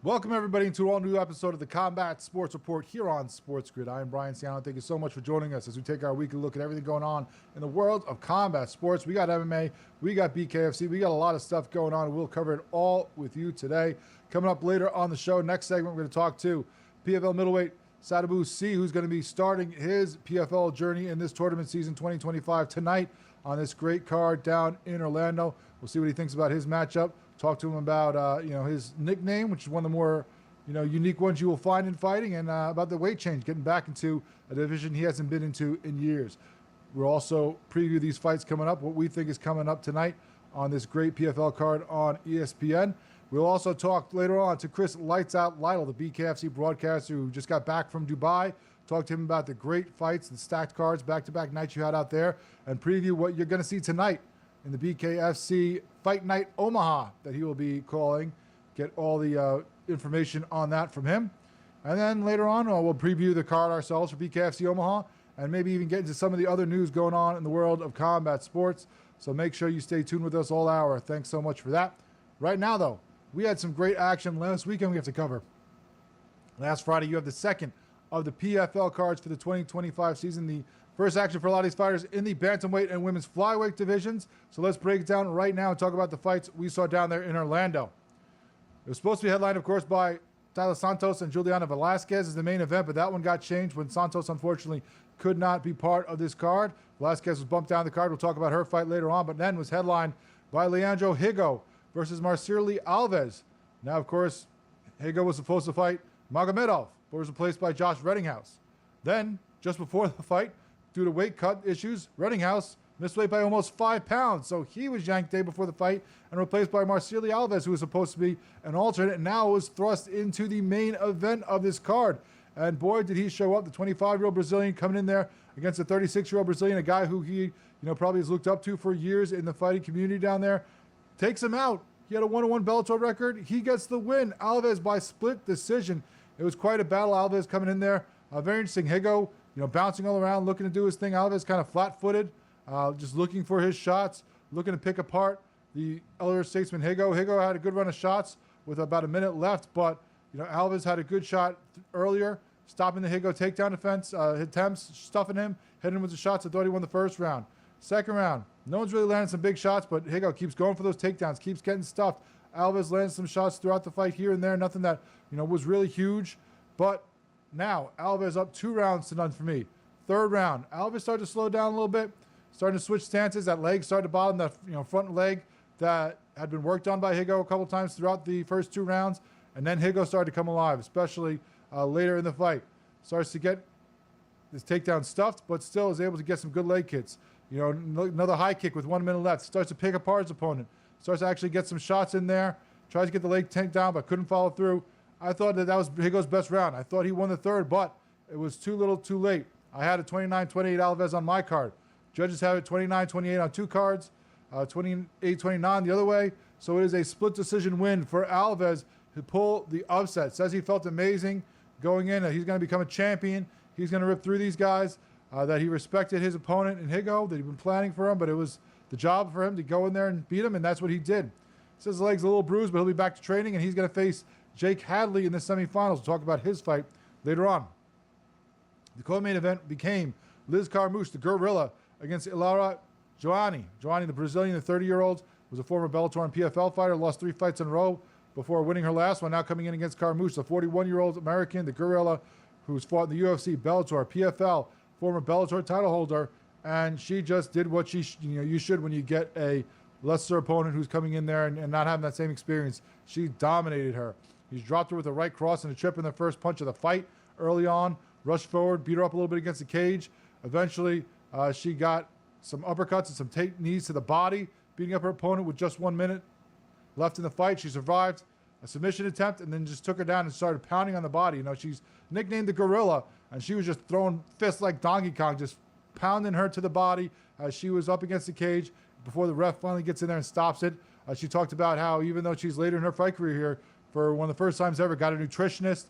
Welcome, everybody, to an all-new episode of the Combat Sports Report here on SportsGrid. I am Brian Ciano. Thank you so much for joining us as we take our weekly look at everything going on in the world of combat sports. We got MMA, we got BKFC, we got a lot of stuff going on, and we'll cover it all with you today. Coming up later on the show, next segment, we're going to talk to PFL middleweight Sadibou Sy, who's going to be starting his PFL journey in this tournament season 2025 tonight on this great card down in Orlando. We'll see what he thinks about his matchup. Talk to him about his nickname, which is one of the more unique ones you will find in fighting, and about the weight change, getting back into a division he hasn't been into in years. We'll also preview these fights coming up, what we think is coming up tonight on this great PFL card on ESPN. We'll also talk later on to Chris Lytle, the BKFC broadcaster who just got back from Dubai. Talk to him about the great fights, the stacked cards, back-to-back nights you had out there, and preview what you're going to see tonight in the BKFC Fight Night Omaha that he will be calling. Get all the information on that from him. And then later on, we'll preview the card ourselves for BKFC Omaha and maybe even get into some of the other news going on in the world of combat sports. So make sure you stay tuned with us all hour. Thanks so much for that. Right now, though, we had some great action last weekend we have to cover. Last Friday, you have the second of the PFL cards for the 2025 season. The first action for a lot of these fighters in the bantamweight and women's flyweight divisions. So let's break it down right now and talk about the fights we saw down there in Orlando. It was supposed to be headlined, of course, by Taila Santos and Juliana Velasquez as the main event, but that one got changed when Santos, unfortunately, could not be part of this card. Velasquez was bumped down the card. We'll talk about her fight later on, but then was headlined by Leandro Higo versus Marceli Alves. Now, of course, Higo was supposed to fight Magomedov, but was replaced by Josh Reddinghouse. Then, just before the fight, due to weight cut issues, Reddinghouse missed weight by almost 5 pounds. So he was yanked day before the fight and replaced by Marceli Alves, who was supposed to be an alternate, and now was thrust into the main event of this card. And boy, did he show up, the 25-year-old Brazilian coming in there against a 36-year-old Brazilian, a guy who he probably has looked up to for years in the fighting community down there. Takes him out. He had a 1-1 Bellator record. He gets the win. Alves by split decision. It was quite a battle. Alves coming in there. Very interesting. Higo, bouncing all around, looking to do his thing. Alves kind of flat-footed, just looking for his shots, looking to pick apart the elder statesman Higo. Higo had a good run of shots with about a minute left, but Alves had a good shot earlier, stopping the Higo takedown defense, attempts, stuffing him, hitting him with the shots. I thought he won the first round. Second round, no one's really landing some big shots, but Higo keeps going for those takedowns, keeps getting stuffed. Alves lands some shots throughout the fight here and there, nothing that was really huge, but now, Alves up 2 rounds to none for me. Third round, Alves started to slow down a little bit, starting to switch stances. That leg started to bottom, that front leg that had been worked on by Higo a couple times throughout the first 2 rounds. And then Higo started to come alive, especially later in the fight. Starts to get his takedown stuffed, but still is able to get some good leg kicks. Another high kick with 1 minute left. Starts to pick apart his opponent. Starts to actually get some shots in there. Tries to get the leg tanked down, but couldn't follow through. I thought that was Higo's best round. I thought he won the third, but it was too little too late. I had a 29-28 Alves on my card. Judges have it 29-28 on 2 cards, 28-29 the other way. So it is a split decision win for Alves to pull the upset. Says he felt amazing going in, that he's going to become a champion. He's going to rip through these guys, that he respected his opponent in Higo, that he'd been planning for him, but it was the job for him to go in there and beat him, and that's what he did. Says his leg's a little bruised, but he'll be back to training, and he's going to face Jake Hadley in the semifinals. We'll talk about his fight later on. The co-main event became Liz Carmouche, the gorilla, against Ilara Joanny. Joanny, the Brazilian, the 30-year-old, was a former Bellator and PFL fighter, lost 3 fights in a row before winning her last one. Now coming in against Carmouche, the 41-year-old American, the gorilla, who's fought in the UFC, Bellator, PFL, former Bellator title holder, and she just did what you should when you get a lesser opponent who's coming in there and not having that same experience. She dominated her. He's dropped her with a right cross and a trip in the first punch of the fight early on. Rushed forward, beat her up a little bit against the cage. Eventually, she got some uppercuts and some knees to the body, beating up her opponent with just 1 minute left in the fight. She survived a submission attempt and then just took her down and started pounding on the body. She's nicknamed the Gorilla, and she was just throwing fists like Donkey Kong, just pounding her to the body as she was up against the cage before the ref finally gets in there and stops it. She talked about how even though she's later in her fight career here, for one of the first times ever, got a nutritionist,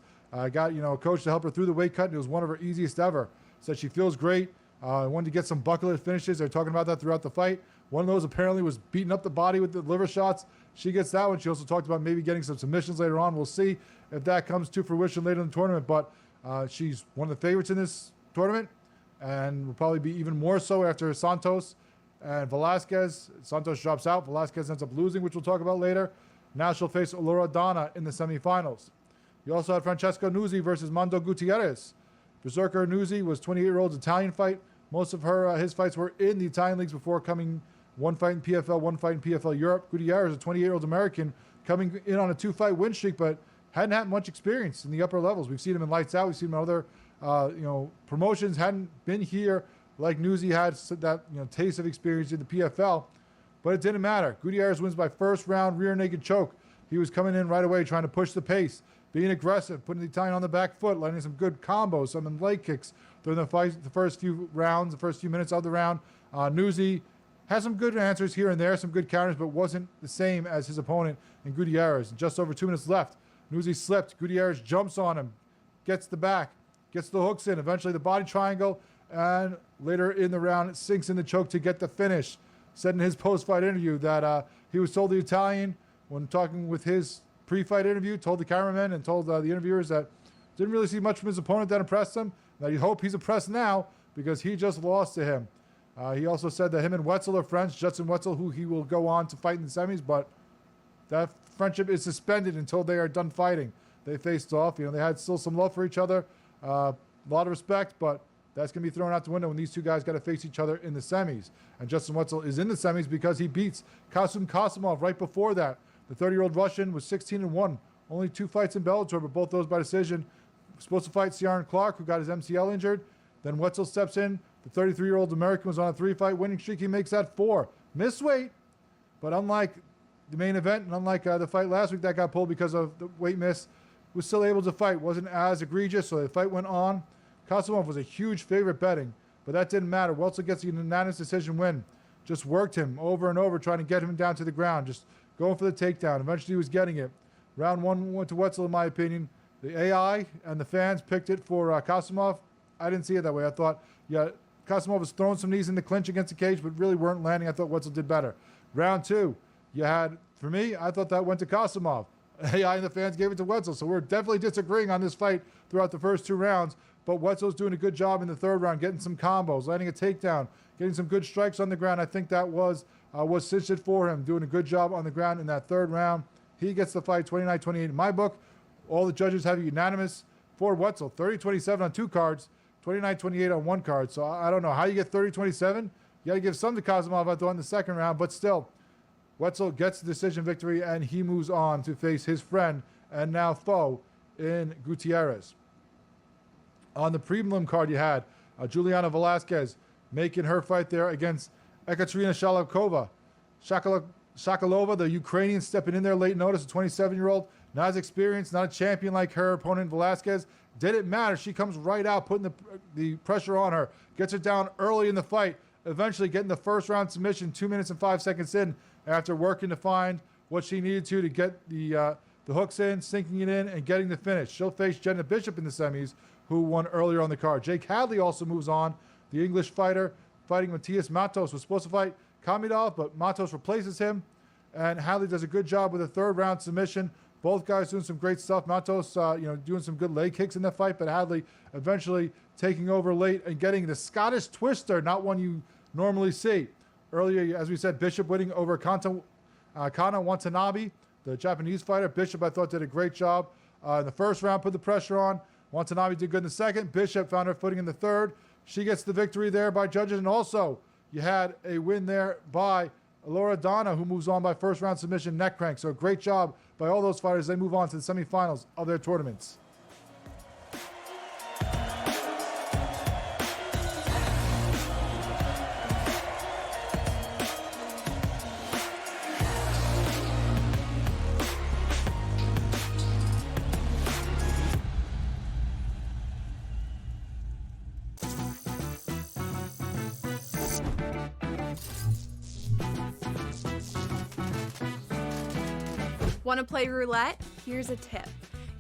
got a coach to help her through the weight cut, and it was one of her easiest ever. Said she feels great. Wanted to get some bucket finishes. They're talking about that throughout the fight. One of those apparently was beating up the body with the liver shots. She gets that one. She also talked about maybe getting some submissions later on. We'll see if that comes to fruition later in the tournament. But she's one of the favorites in this tournament, and will probably be even more so after Santos and Velasquez. Santos drops out. Velasquez ends up losing, which we'll talk about later. Now she'll face Loredana in the semifinals. You also had Francesca Nuzzi versus Mando Gutierrez. Berserker Nuzzi was 28-year-old's Italian fight. Most of his fights were in the Italian leagues before coming one fight in PFL, one fight in PFL Europe. Gutierrez, a 28-year-old American, coming in on a 2-fight win streak, but hadn't had much experience in the upper levels. We've seen him in Lights Out. We've seen him in other promotions. Hadn't been here like Nuzzi had that taste of experience in the PFL, but it didn't matter. Gutierrez wins by first round rear naked choke. He was coming in right away, trying to push the pace, being aggressive, putting the Italian on the back foot, landing some good combos, some leg kicks during the fight, the first few rounds, the first few minutes of the round. Nuzzi had some good answers here and there, some good counters, but wasn't the same as his opponent in Gutierrez. Just over 2 minutes left. Nuzzi slipped. Gutierrez jumps on him, gets the back, gets the hooks in, eventually the body triangle, and later in the round, it sinks in the choke to get the finish. Said in his post-fight interview that he was told the Italian, when talking with his pre-fight interview, told the cameraman and told the interviewers that didn't really see much from his opponent that impressed him, that he hoped he's impressed now because he just lost to him. He also said that him and Wetzel are friends, Judson Wetzel, who he will go on to fight in the semis, but that friendship is suspended until they are done fighting. They faced off. They had still some love for each other, a lot of respect, but that's going to be thrown out the window when these two guys got to face each other in the semis. And Justin Wetzel is in the semis because he beats Kasum Kasimov right before that. The 30-year-old Russian was 16-1, only 2 fights in Bellator, but both those by decision. Supposed to fight Ciaran Clark, who got his MCL injured. Then Wetzel steps in. The 33-year-old American was on a 3-fight winning streak. He makes that 4. Missed weight, but unlike the main event and unlike the fight last week that got pulled because of the weight miss, was still able to fight. Wasn't as egregious, so the fight went on. Kasimov was a huge favorite betting, but that didn't matter. Wetzel gets a unanimous decision win. Just worked him over and over, trying to get him down to the ground, just going for the takedown. Eventually he was getting it. Round 1 went to Wetzel, in my opinion. The AI and the fans picked it for Kasimov. I didn't see it that way. I thought, Kasimov was throwing some knees in the clinch against the cage, but really weren't landing. I thought Wetzel did better. Round 2, you had, for me, I thought that went to Kasimov. AI and the fans gave it to Wetzel, so we're definitely disagreeing on this fight throughout the first 2 rounds. But Wetzel's doing a good job in the 3rd round, getting some combos, landing a takedown, getting some good strikes on the ground. I think that was cinched it for him, doing a good job on the ground in that 3rd round. He gets the fight 29-28. In my book, all the judges have unanimous for Wetzel. 30-27 on 2 cards, 29-28 on 1 card. So I don't know how you get 30-27. You got to give some to Kasimov, I thought, in the 2nd round. But still, Wetzel gets the decision victory, and he moves on to face his friend and now foe in Gutierrez. On the prelim card, you had Juliana Velasquez making her fight there against Ekaterina Shakalova, the Ukrainian, stepping in there late notice, a 27-year-old, not as experienced, not a champion like her opponent Velasquez. Didn't matter. She comes right out, putting the pressure on her, gets her down early in the fight, eventually getting the 1st round submission 2 minutes and 5 seconds in after working to find what she needed to get the hooks in, sinking it in, and getting the finish. She'll face Jenna Bishop in the semis, who won earlier on the card. Jake Hadley also moves on, the English fighter, fighting Matias Matos. Was supposed to fight Kamidov, but Matos replaces him, and Hadley does a good job with a 3rd round submission. Both guys doing some great stuff. Matos, doing some good leg kicks in the fight, but Hadley eventually taking over late and getting the Scottish twister, not one you normally see. Earlier, as we said, Bishop winning over Kana Watanabe, the Japanese fighter. Bishop, I thought, did a great job in the 1st round, put the pressure on. Watanabe did good in the 2nd. Bishop found her footing in the 3rd. She gets the victory there by judges. And also, you had a win there by Loredana, who moves on by 1st round submission neck crank. So a great job by all those fighters. They move on to the semifinals of their tournaments. Want to play roulette? Here's a tip.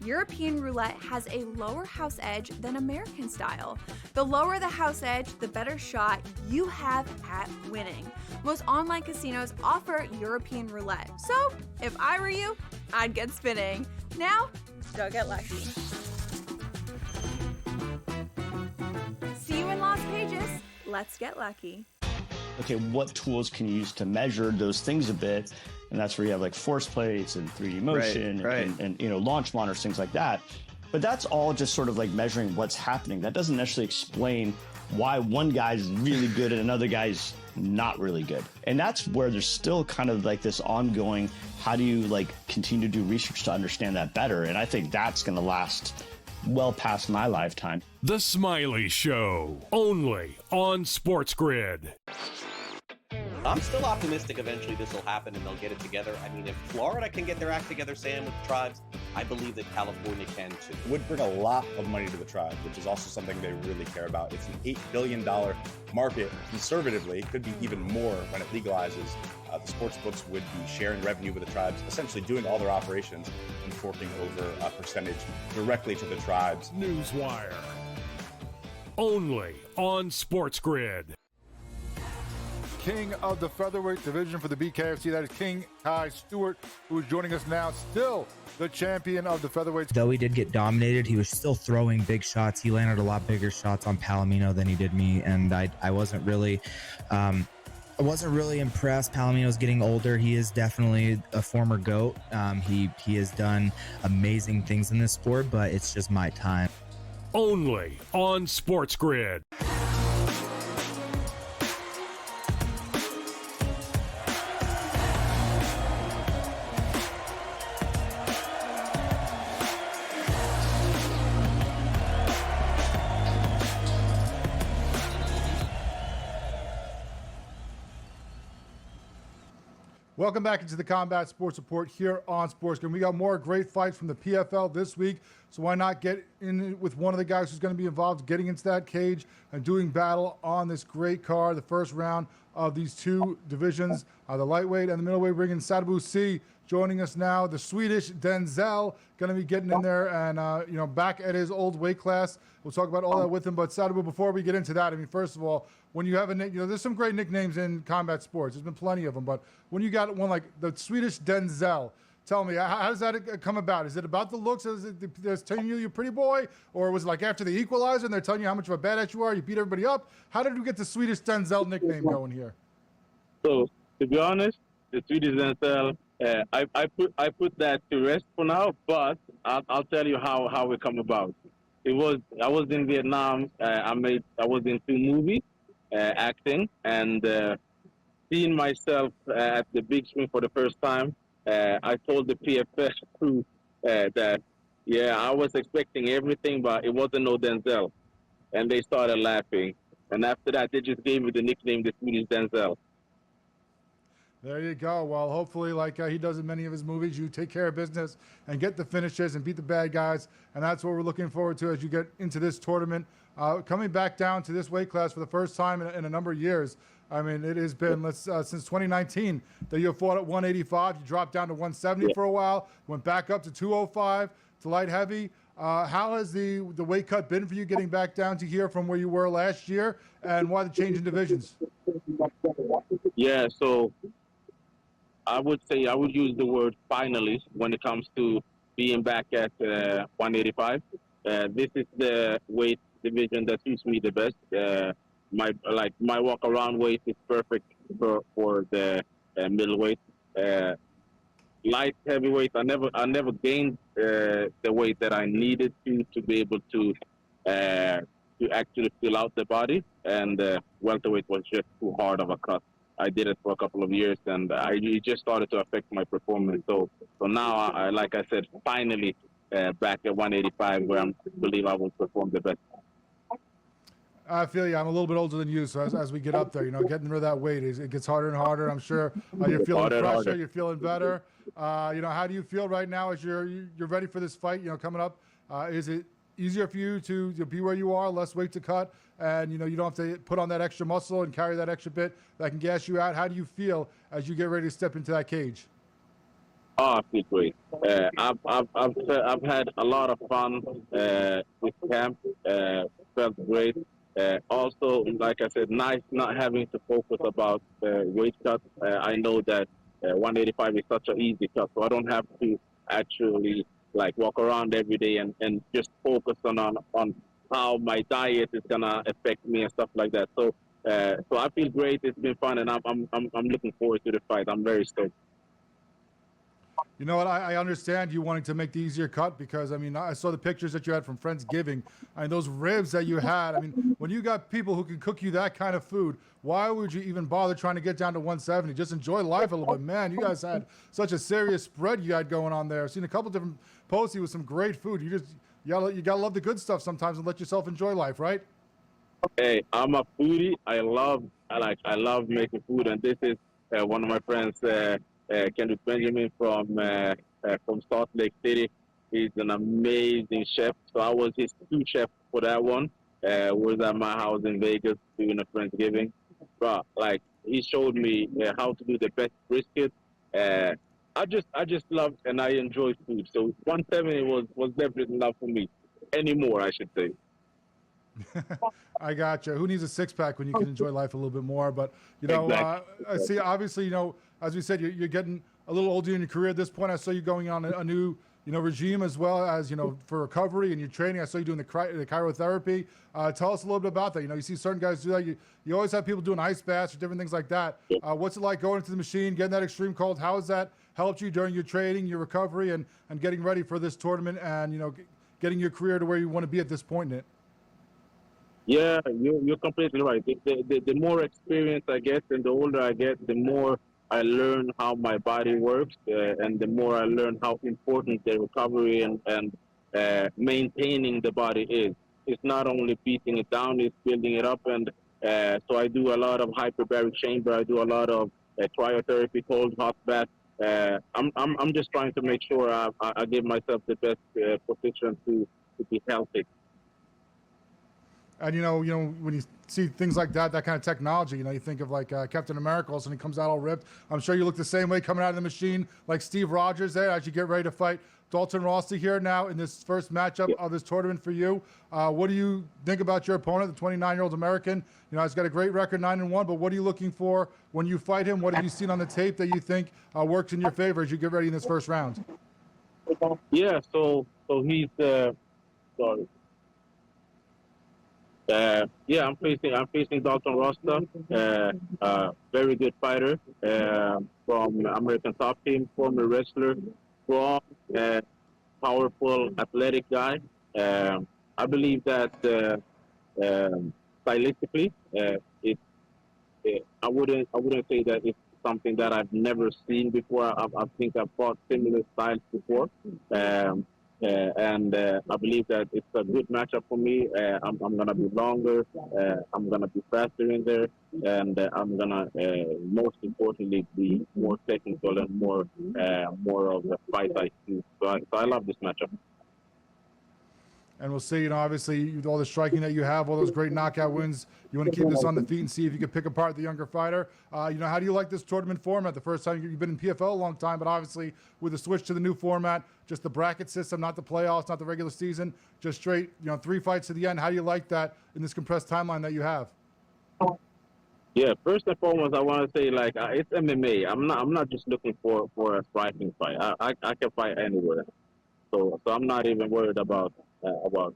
European roulette has a lower house edge than American style. The lower the house edge, the better shot you have at winning. Most online casinos offer European roulette. So, if I were you, I'd get spinning. Now, go get lucky. See you in Las Vegas. Let's get lucky. Okay, what tools can you use to measure those things a bit? And that's where you have like force plates and 3D motion and you know, launch monitors, things like that. But that's all just sort of like measuring what's happening. That doesn't necessarily explain why one guy's really good and another guy's not really good. And that's where there's still kind of like this ongoing, how do you like continue to do research to understand that better? And I think that's going to last well past my lifetime. The Smiley Show, only on SportsGrid. I'm still optimistic eventually this will happen and they'll get it together. I mean, if Florida can get their act together, Sam, with the tribes, I believe that California can too. It would bring a lot of money to the tribes, which is also something they really care about. It's an $8 billion market. Conservatively, it could be even more when it legalizes. The sports books would be sharing revenue with the tribes, essentially doing all their operations and forking over a percentage directly to the tribes. Newswire, only on SportsGrid. King of the featherweight division for the BKFC, that is King Kai Stewart, who is joining us now, still the champion of the featherweight. Though he did get dominated, he was still throwing big shots. He landed a lot bigger shots on Palomino than he did me, and I wasn't really impressed. Palomino's getting older. He is definitely a former GOAT. He has done amazing things in this sport, but it's just my time. Only on SportsGrid. Welcome back into the Combat Sports Report here on SportsGrid. We got more great fights from the PFL this week, so why not get in with one of the guys who's going to be involved getting into that cage and doing battle on this great card, the first round of these two divisions, the lightweight and the middleweight, bringing Sadibou Sy joining us now. The Swedish Denzel going to be getting in there and, back at his old weight class. We'll talk about all that with him. But Sadibou, before we get into that, I mean, first of all, when you have there's some great nicknames in combat sports. There's been plenty of them. But when you got one like the Swedish Denzel, tell me, how does that come about? Is it about the looks? Is it they're telling you're a pretty boy? Or was it like after the equalizer and they're telling you how much of a badass you are? You beat everybody up? How did you get the Swedish Denzel nickname going here? So, to be honest, the Swedish Denzel, I put that to rest for now, but I'll tell you how it come about. I was in Vietnam. I was in 2 movies, acting, and seeing myself at the big screen for the first time. I told the PFL crew that I was expecting everything, but it wasn't no Denzel, and they started laughing. And after that, they just gave me the nickname, the Swedish Denzel. There you go. Well, hopefully, like he does in many of his movies, you take care of business and get the finishes and beat the bad guys. And that's what we're looking forward to as you get into this tournament. Coming back down to this weight class for the first time in a number of years. I mean, it has been since 2019 that you have fought at 185. You dropped down to 170 for a while, went back up to 205 to light heavy. How has the weight cut been for you getting back down to here from where you were last year, and why the change in divisions? Yeah, so I would say I would use the word finally when it comes to being back at 185. This is the weight division that suits me the best. My walk around weight is perfect for the middleweight. Light heavyweight, I never gained the weight that I needed to be able to actually fill out the body, and welterweight was just too hard of a cut. I did it for a couple of years, and it just started to affect my performance. So now, like I said, finally back at 185, where I believe I will perform the best. I feel you. I'm a little bit older than you, so as we get up there, getting rid of that weight, it gets harder and harder. I'm sure you're feeling fresher, you're feeling better. How do you feel right now as you're ready for this fight? Coming up, is it easier for you to be where you are, less weight to cut, and you don't have to put on that extra muscle and carry that extra bit that can gas you out? How do you feel as you get ready to step into that cage? Oh, I feel great. I've had a lot of fun with camp. Felt great. Also, like I said, nice not having to focus about weight cut. I know that 185 is such an easy cut, so I don't have to actually like walk around every day and just focus on how my diet is gonna affect me and stuff like that. So I feel great. It's been fun, and I'm looking forward to the fight. I'm very stoked. You know what? I understand you wanting to make the easier cut because, I mean, I saw the pictures that you had from Friendsgiving. I mean, those ribs that you had. I mean, when you got people who can cook you that kind of food, why would you even bother trying to get down to 170? Just enjoy life a little bit. Man, you guys had such a serious spread you had going on there. I've seen a couple different posts with some great food. You gotta love the good stuff sometimes and let yourself enjoy life, right? Hey, I'm a foodie. I love making food, and this is one of my friends, Kendrick Benjamin from Salt Lake City. He's an amazing chef. So I was his sous chef for that one. Was at my house in Vegas doing a Friendsgiving. But like he showed me how to do the best brisket. I just love and I enjoy food. So 170 was definitely not for me anymore, I should say. I got you. Who needs a six pack when you can enjoy life a little bit more? But you know, Exactly. I see. Obviously, you know, as we said, you're getting a little older in your career at this point. I saw you going on a new, you know, regime as well as, you know, for recovery and your training. I saw you doing the cryotherapy. Tell us a little bit about that. You know, you see certain guys do that. You always have people doing ice baths or different things like that. What's it like going into the machine, getting that extreme cold? How has that helped you during your training, your recovery, and getting ready for this tournament and, you know, getting your career to where you want to be at this point in it? Yeah, you're completely right. The more experience I get and the older I get, the more I learn how my body works, and the more I learn how important the recovery and maintaining the body is. It's not only beating it down, it's building it up. And so I do a lot of hyperbaric chamber. I do a lot of cryotherapy, cold, hot bath. I'm just trying to make sure I give myself the best position to be healthy. And you know, when you see things like that kind of technology, you know, you think of like Captain America, and he comes out all ripped. I'm sure you look the same way coming out of the machine, like Steve Rogers there, as you get ready to fight Dalton Rossi here now in this first matchup of this tournament for you. What do you think about your opponent, the 29-year-old American? You know, he's got a great record, 9-1. But what are you looking for when you fight him? What have you seen on the tape that you think works in your favor as you get ready in this first round? Yeah, so he's sorry. Yeah, I'm facing Dalton Rosta, very good fighter from American Top Team, former wrestler, strong, powerful, athletic guy. I believe that stylistically, I wouldn't say that it's something that I've never seen before. I think I've fought similar styles before. And I believe that it's a good matchup for me. I'm going to be longer. I'm going to be faster in there. And I'm going to, most importantly, be more technical and more of a fight IQ. So I love this matchup. And we'll see, you know, obviously, with all the striking that you have, all those great knockout wins, you want to keep this on the feet and see if you can pick apart the younger fighter. You know, how do you like this tournament format? The first time you've been in PFL a long time, but obviously with the switch to the new format, just the bracket system, not the playoffs, not the regular season, just straight, you know, 3 fights to the end. How do you like that in this compressed timeline that you have? Yeah, first and foremost, I want to say like it's MMA. I'm not just looking for a striking fight. I can fight anywhere. So I'm not even worried about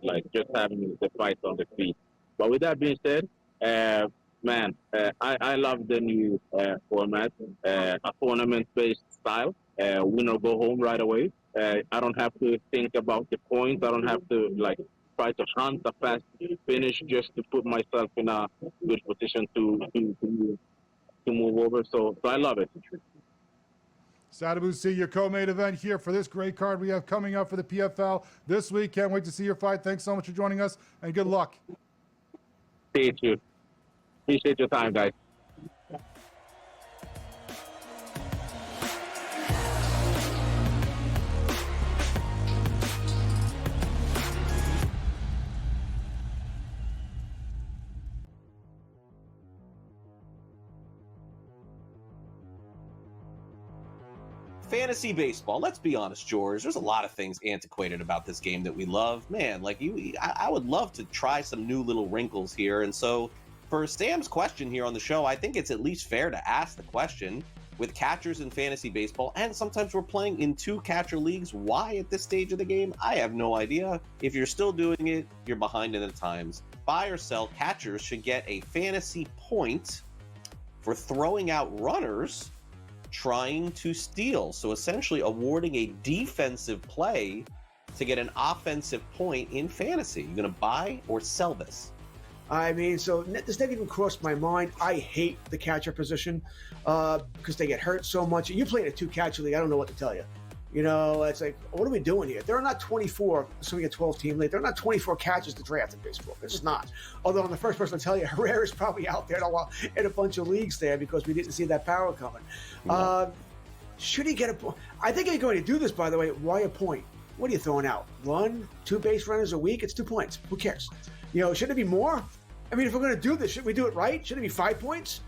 like just having the fight on the feet. But with that being said, I love the new format, a tournament-based style, win or go home right away. I don't have to think about the points. I don't have to like try to hunt a fast finish just to put myself in a good position to move over. So I love it. Sadibou Sy, your co-main event here for this great card we have coming up for the PFL this week. Can't wait to see your fight. Thanks so much for joining us, and good luck. Appreciate you. Appreciate your time, guys. Fantasy baseball. Let's be honest, George. There's a lot of things antiquated about this game that we love. Man, like I would love to try some new little wrinkles here. And so for Sam's question here on the show, I think it's at least fair to ask the question, with catchers in fantasy baseball, and sometimes we're playing in 2 catcher leagues, why at this stage of the game? I have no idea. If you're still doing it, you're behind in the times. Buy or sell, catchers should get a fantasy point for throwing out runners trying to steal. So essentially awarding a defensive play to get an offensive point in fantasy. You gonna buy or sell this? I mean, so this never even crossed my mind. I hate the catcher position because they get hurt so much. You play in a 2-catcher league, I don't know what to tell you. You know, it's like, what are we doing here? There are not 24, assuming a 12-team league, there are not 24 catchers to draft in baseball. There's just not. Although I'm the first person to tell you, Herrera's probably out there in a bunch of leagues there because we didn't see that power coming. Yeah. Should he get a point? I think if you're going to do this, by the way, why a point? What are you throwing out? 1, 2 base runners a week? It's 2 points. Who cares? You know, shouldn't it be more? I mean, if we're going to do this, should we do it right? Should it be 5 points?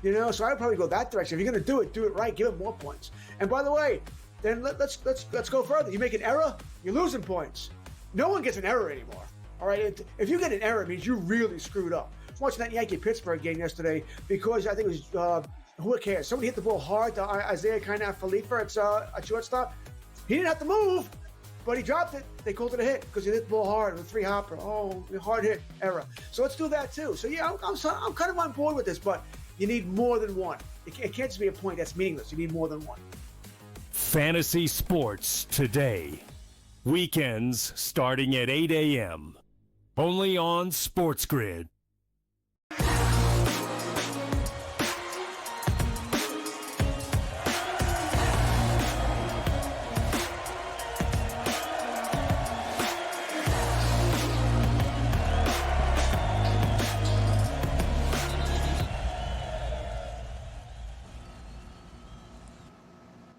You know, so I would probably go that direction. If you're going to do it right. Give it more points. And by the way, then let's go further. You make an error, you're losing points. No one gets an error anymore. All right, if you get an error, it means you really screwed up. Watching that Yankee-Pittsburgh game yesterday, because I think it was who cares? Somebody hit the ball hard to Isaiah Kiner-Falefa at shortstop. He didn't have to move, but he dropped it. They called it a hit because he hit the ball hard with 3-hopper. Oh, hard hit, error. So let's do that too. So yeah, I'm kind of on board with this, but you need more than one. It can't just be a point that's meaningless. You need more than one. Fantasy sports today. Weekends starting at 8 a.m. Only on SportsGrid.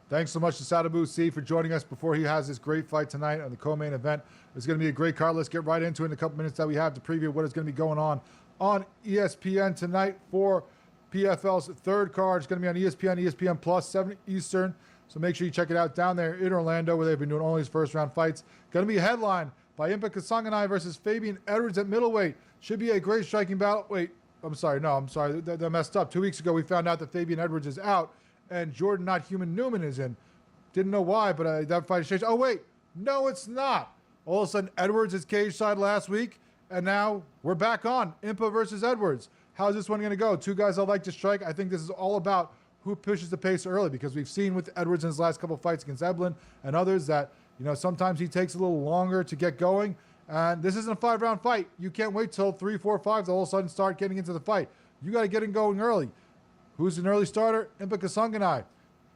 Thanks so much to Sadibou Sy for joining us before he has this great fight tonight on the co-main event. It's going to be a great card. Let's get right into it in a couple minutes that we have to preview what is going to be going on ESPN tonight for PFL's third card. It's going to be on ESPN Plus, 7 Eastern. So make sure you check it out down there in Orlando where they've been doing all these first-round fights. Going to be a headline by Impa Kasanganay versus Fabian Edwards at middleweight. Should be a great striking battle. Wait, I'm sorry. They messed up. 2 weeks ago, we found out that Fabian Edwards is out and Jordan Not Human Newman is in. Didn't know why, but that fight has changed. Oh, wait. No, it's not. All of a sudden, Edwards is cage side last week, and now we're back on Impa versus Edwards. How's this one going to go? 2 guys I like to strike. I think this is all about who pushes the pace early, because we've seen with Edwards in his last couple of fights against Eblin and others that, you know, sometimes he takes a little longer to get going. And this isn't a 5-round fight. You can't wait till 3, 4, 5 to all of a sudden start getting into the fight. You got to get it going early. Who's an early starter? Impa Kasanganay,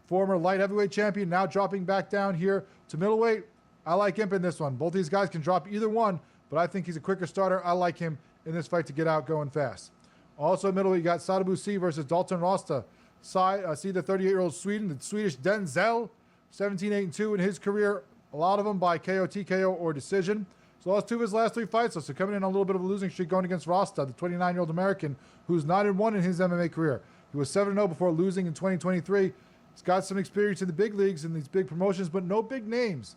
former light heavyweight champion, now dropping back down here to middleweight. I like Impa in this one. Both these guys can drop either one, but I think he's a quicker starter. I like him in this fight to get out going fast. Also middleweight, you got Sadibou Sy versus Dalton Rosta. Sy, the 38-year-old Sweden, the Swedish Denzel, 17-8-2 in his career. A lot of them by KO, TKO, or decision. So lost 2 of his last 3 fights, so coming in on a little bit of a losing streak going against Rosta, the 29-year-old American, who's 9-1 in his MMA career. He was 7-0 before losing in 2023. He's got some experience in the big leagues and these big promotions, but no big names.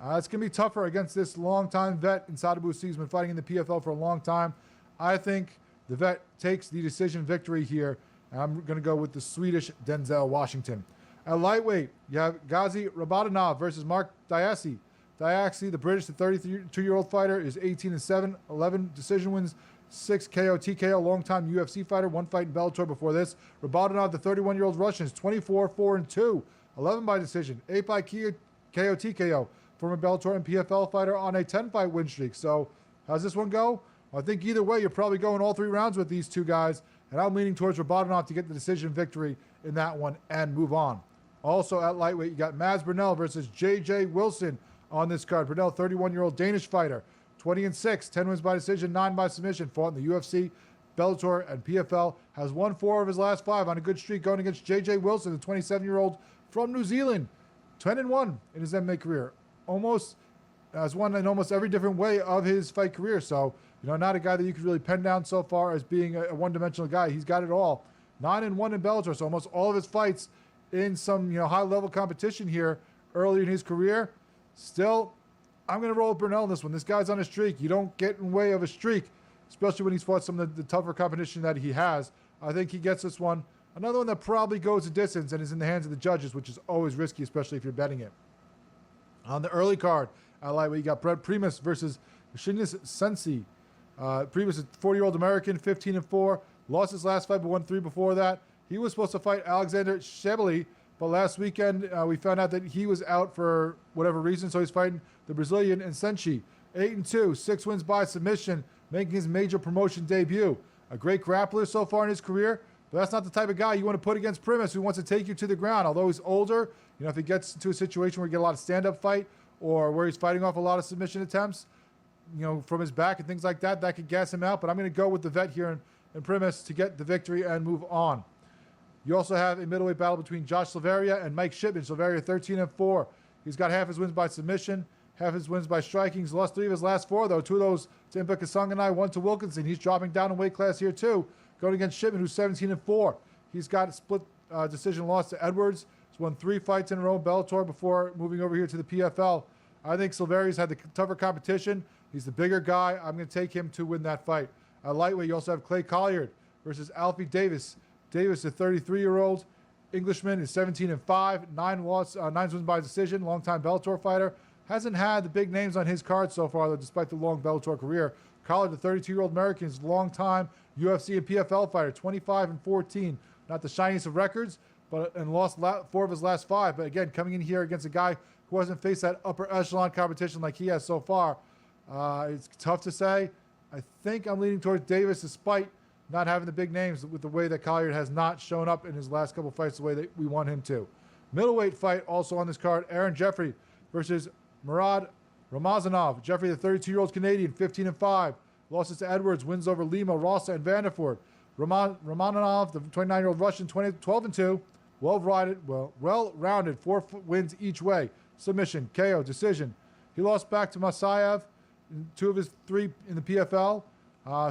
It's going to be tougher against this long-time vet in Sadibou Sy. He's been fighting in the PFL for a long time. I think the vet takes the decision victory here. I'm going to go with the Swedish Denzel Washington. At lightweight, you have Ghazi Rabadanov versus Mark Diaksy. Diaksy, the British, the 32-year-old fighter, is 18-7, 11 decision wins, 6 KO, TKO, longtime UFC fighter, 1 fight in Bellator before this. Rabadanov, the 31-year-old Russian, is 24-4-2, 11 by decision, 8 by KO, TKO, former Bellator and PFL fighter on a 10-fight win streak. So how's this one go? Well, I think either way, you're probably going all 3 rounds with these 2 guys, and I'm leaning towards Rabadanov to get the decision victory in that one and move on. Also at lightweight, you got Mads Burnell versus J.J. Wilson on this card. Burnell, 31-year-old Danish fighter, 20-6, 10 wins by decision, 9 by submission, fought in the UFC, Bellator, and PFL, has won 4 of his last 5 on a good streak going against J.J. Wilson, the 27-year-old from New Zealand, 10-1 in his MMA career. Almost has won in almost every different way of his fight career. So, you know, not a guy that you could really pen down so far as being a one-dimensional guy. He's got it all. 9-1 in Bellator, so almost all of his fights in some high-level competition here early in his career. Still, I'm going to roll with Burnell in this one. This guy's on a streak. You don't get in the way of a streak, especially when he's fought some of the tougher competition that he has. I think he gets this one. Another one that probably goes a distance and is in the hands of the judges, which is always risky, especially if you're betting it. On the early card, at lightweight, you got Brett Primus versus Shinis Sensi. Primus is a 40-year-old American, 15-4. Lost his last fight, but won 3 before that. He was supposed to fight Alexander Shebeli, but last weekend we found out that he was out for whatever reason, so he's fighting the Brazilian Nsenchi. 8-2, 6 wins by submission, making his major promotion debut. A great grappler so far in his career, but that's not the type of guy you want to put against Primus, who wants to take you to the ground. Although he's older, if he gets into a situation where you get a lot of stand-up fight or where he's fighting off a lot of submission attempts, from his back and things like that, that could gas him out. But I'm going to go with the vet here in Primus to get the victory and move on. You also have a middleweight battle between Josh Silveria and Mike Shipman. Silveria 13-4. He's got half his wins by submission, half his wins by striking. He's lost 3 of his last 4, though. 2 of those to Impa Kasanganai, 1 to Wilkinson. He's dropping down in weight class here, too, going against Shipman, who's 17-4. He's got a split decision loss to Edwards. He's won 3 fights in a row in Bellator before moving over here to the PFL. I think Silveria's had the tougher competition. He's the bigger guy. I'm going to take him to win that fight. At lightweight, you also have Clay Colliard versus Alfie Davis. Davis, a 33-year-old Englishman, is 17-5, 9 wins by decision, longtime Bellator fighter. Hasn't had the big names on his card so far, though, despite the long Bellator career. Colliard, the 32-year-old American, is a longtime UFC and PFL fighter, 25-14. Not the shiniest of records, and lost 4 of his last 5. But again, coming in here against a guy who hasn't faced that upper echelon competition like he has so far, it's tough to say. I think I'm leaning towards Davis, despite not having the big names, with the way that Colliard has not shown up in his last couple fights the way that we want him to. Middleweight fight also on this card, Aaron Jeffrey versus Murad Ramazanov. Jeffrey, the 32-year-old Canadian, 15-5. Losses to Edwards, wins over Lima, Rossa, and Vanderford. Romanov, the 29-year-old Russian, 12-2. Well-rounded, 4 wins each way. Submission, KO, decision. He lost back to Masayev in 2 of his 3 in the PFL.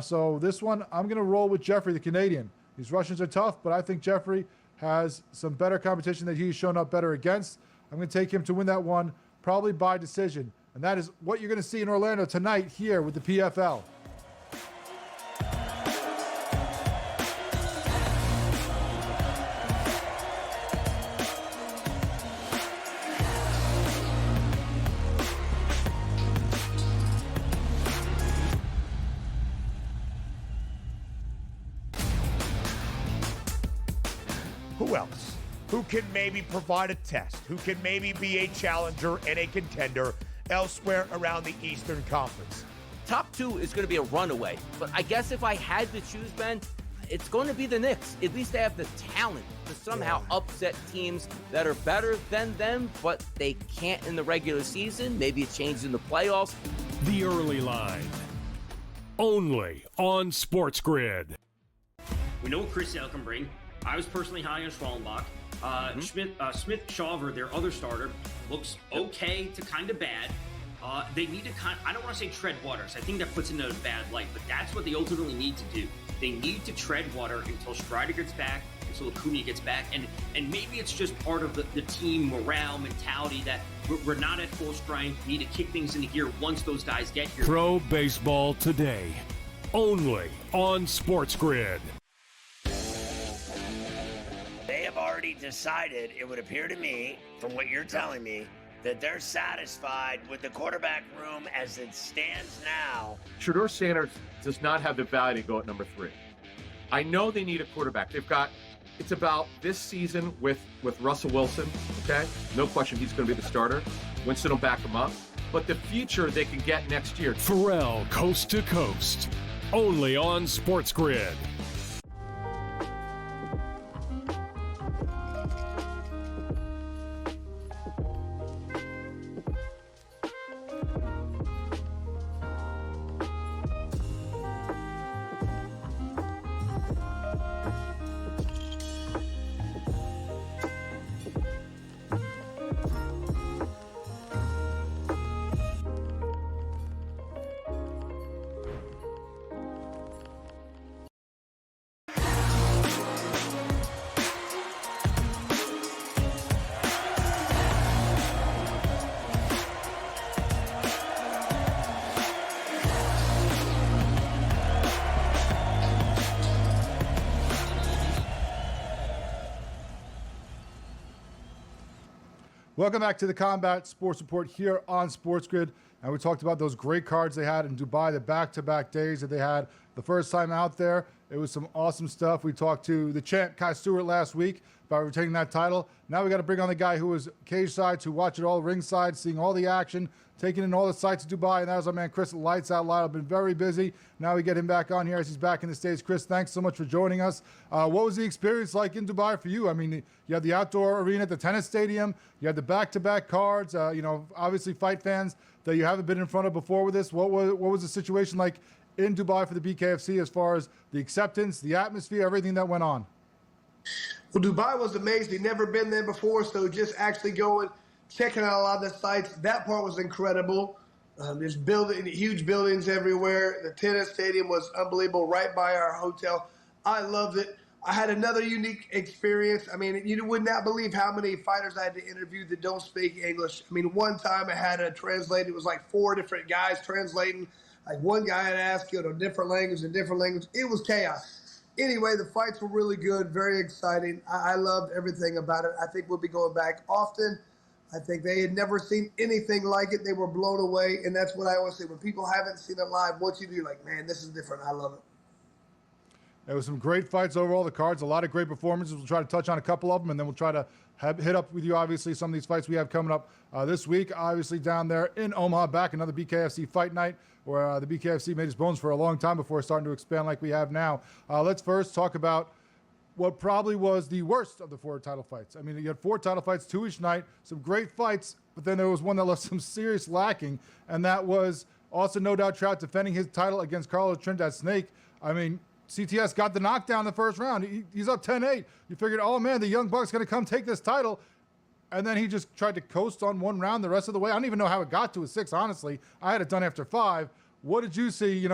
So this one, I'm going to roll with Jeffrey, the Canadian. These Russians are tough, but I think Jeffrey has some better competition that he's shown up better against. I'm going to take him to win that one, probably by decision. And that is what you're going to see in Orlando tonight here with the PFL. Who else? Who can maybe provide a test? Who can maybe be a challenger and a contender elsewhere around the Eastern Conference? Top 2 is going to be a runaway. But I guess if I had to choose, Ben, it's going to be the Knicks. At least they have the talent to somehow upset teams that are better than them, but they can't in the regular season. Maybe it changes in the playoffs. The Early Line. Only on SportsGrid. We know what Chris Lytle can bring. I was personally high on Schwallenbach. Smith-Shawver, their other starter, looks okay to kind of bad. They need to I don't want to say tread waters. I think that puts into a bad light, but that's what they ultimately need to do. They need to tread water until Strider gets back, until Acuna gets back, and maybe it's just part of the team morale mentality that we're not at full strength. We need to kick things into gear once those guys get here. Pro Baseball Today, only on SportsGrid. They have already decided, it would appear to me, from what you're telling me, that they're satisfied with the quarterback room as it stands now. Shedeur Sanders does not have the value to go at number 3. I know they need a quarterback. It's about this season with Russell Wilson, okay? No question he's going to be the starter. Winston will back him up. But the future they can get next year. Pharrell, Coast to Coast, only on SportsGrid. Welcome back to the Combat Sports Report here on SportsGrid. And we talked about those great cards they had in Dubai, the back-to-back days that they had the first time out there. It was some awesome stuff. We talked to the champ, Kai Stewart, last week about retaining that title. Now we got to bring on the guy who was cage side to watch it all ringside, seeing all the action, taking in all the sights of Dubai. And that was our man, Chris Lytle. Been very busy. Now we get him back on here as he's back in the States. Chris, thanks so much for joining us. What was the experience like in Dubai for you? I mean, you had the outdoor arena at the tennis stadium. You had the back-to-back cards. Obviously fight fans that you haven't been in front of before with this. What was the situation like in Dubai for the BKFC as far as the acceptance, the atmosphere, everything that went on? Well, Dubai was amazing. Never been there before, so just actually going, checking out a lot of the sites, that part was incredible. There's huge buildings everywhere. The tennis stadium was unbelievable, right by our hotel. I loved it. I had another unique experience. I mean, you would not believe how many fighters I had to interview that don't speak English. I mean, one time I had a translator. It was like 4 different guys translating. Like one guy had asked you a different language. It was chaos. Anyway, the fights were really good, very exciting. I loved everything about it. I think we'll be going back often. I think they had never seen anything like it. They were blown away, and that's what I always say. When people haven't seen it live, what you do, you're like, man, this is different. I love it. There was some great fights over all the cards, a lot of great performances. We'll try to touch on a couple of them, and then we'll try to hit up with you, obviously, some of these fights we have coming up this week. Obviously, down there in Omaha, back another BKFC fight night, where the BKFC made its bones for a long time before starting to expand like we have now. Let's first talk about what probably was the worst of the 4 title fights. I mean, you had 4 title fights, 2 each night, some great fights, but then there was one that left some serious lacking, and that was Austin No Doubt Trout defending his title against Carlos Trinidad Snake. I mean, CTS got the knockdown in the first round. He's up 10-8. You figured, oh man, the Young Buck's going to come take this title. And then he just tried to coast on 1 round the rest of the way. I don't even know how it got to a 6, honestly. I had it done after 5. What did you see,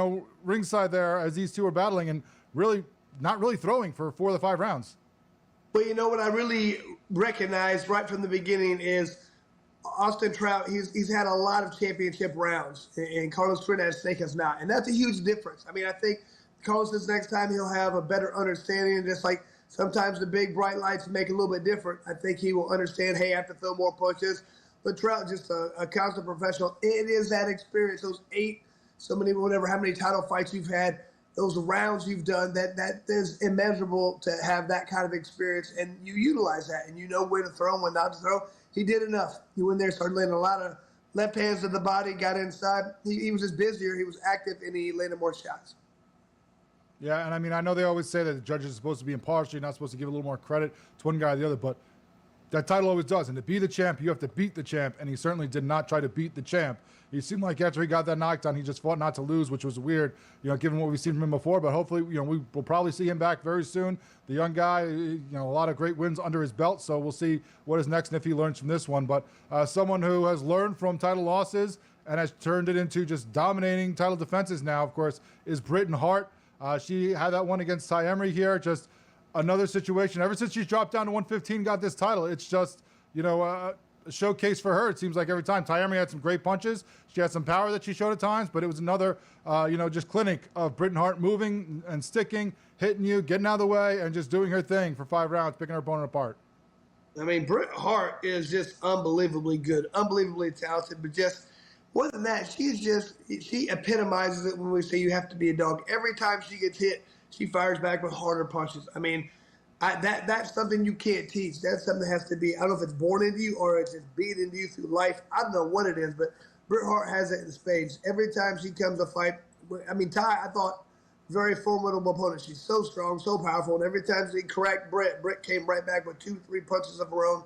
ringside there as these two were battling and really not really throwing for 4 of the 5 rounds? Well, what I really recognized right from the beginning is Austin Trout, he's had a lot of championship rounds, and Carlos Trinidad Snake has not. And that's a huge difference. I mean, I think Carlos, this next time, he'll have a better understanding. Just like sometimes the big bright lights make it a little bit different. I think he will understand, hey, I have to throw more punches. But Trout, just a constant professional. It is that experience, those 8, how many title fights you've had, those rounds you've done, that is immeasurable to have that kind of experience. And you utilize that, and you know when to throw and when not to throw. He did enough. He went there, started landing a lot of left hands to the body, got inside. He was just busier. He was active, and he landed more shots. Yeah, and I mean, I know they always say that the judges are supposed to be impartial. You're not supposed to give a little more credit to one guy or the other, but that title always does. And to be the champ, you have to beat the champ, and he certainly did not try to beat the champ. He seemed like after he got that knockdown, he just fought not to lose, which was weird, given what we've seen from him before. But hopefully, we will probably see him back very soon. The young guy, a lot of great wins under his belt, so we'll see what is next and if he learns from this one. But someone who has learned from title losses and has turned it into just dominating title defenses now, of course, is Britain Hart. She had that one against Ty Emery here. Just another situation. Ever since she's dropped down to 115, got this title, it's just, a showcase for her. It seems like every time. Ty Emery had some great punches. She had some power that she showed at times, but it was another, just clinic of Britain Hart moving and sticking, hitting you, getting out of the way, and just doing her thing for 5 rounds, picking her opponent apart. I mean, Britain Hart is just unbelievably good, unbelievably talented, but just more than that, she epitomizes it when we say you have to be a dog. Every time she gets hit, she fires back with harder punches. I mean, that's something you can't teach. That's something that has to be, I don't know if it's born into you or it's just beat into you through life. I don't know what it is, but Britt Hart has it in spades. Every time she comes to fight, I mean, Ty, I thought, very formidable opponent. She's so strong, so powerful, and every time she cracked Britt came right back with 2-3 punches of her own.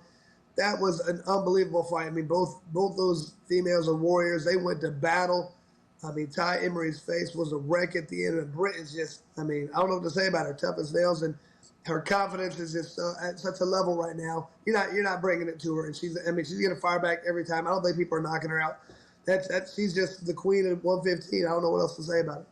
That was an unbelievable fight. I mean, both those females are warriors. They went to battle. I mean, Ty Emery's face was a wreck at the end, and Britt is just, I mean, I don't know what to say about her, tough as nails, and her confidence is just at such a level right now. You're not bringing it to her, and she's going to fire back every time. I don't think people are knocking her out. She's just the queen of 115. I don't know what else to say about it.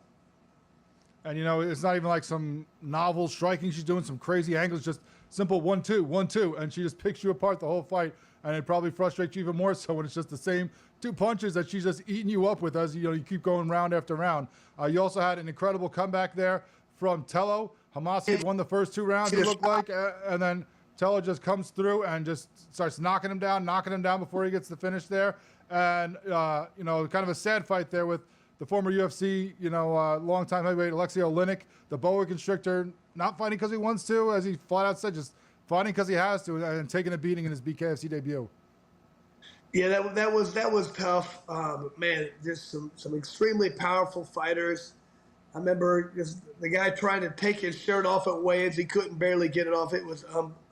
And, it's not even like some novel striking. She's doing some crazy angles, just simple 1-2, 1-2, and she just picks you apart the whole fight. And it probably frustrates you even more so when it's just the same 2 punches that she's just eating you up with as you keep going round after round. You also had an incredible comeback there from Tello. Hamas had won the first 2 rounds, it looked like, and then Teller just comes through and just starts knocking him down before he gets the finish there. And, kind of a sad fight there with the former UFC, longtime heavyweight Alexei Oleinik, the boa constrictor, not fighting because he wants to, as he flat out said, just fighting because he has to, and taking a beating in his BKFC debut. Yeah, that was tough. Man, just some extremely powerful fighters. I remember just the guy trying to take his shirt off at weigh-ins. He couldn't barely get it off. It was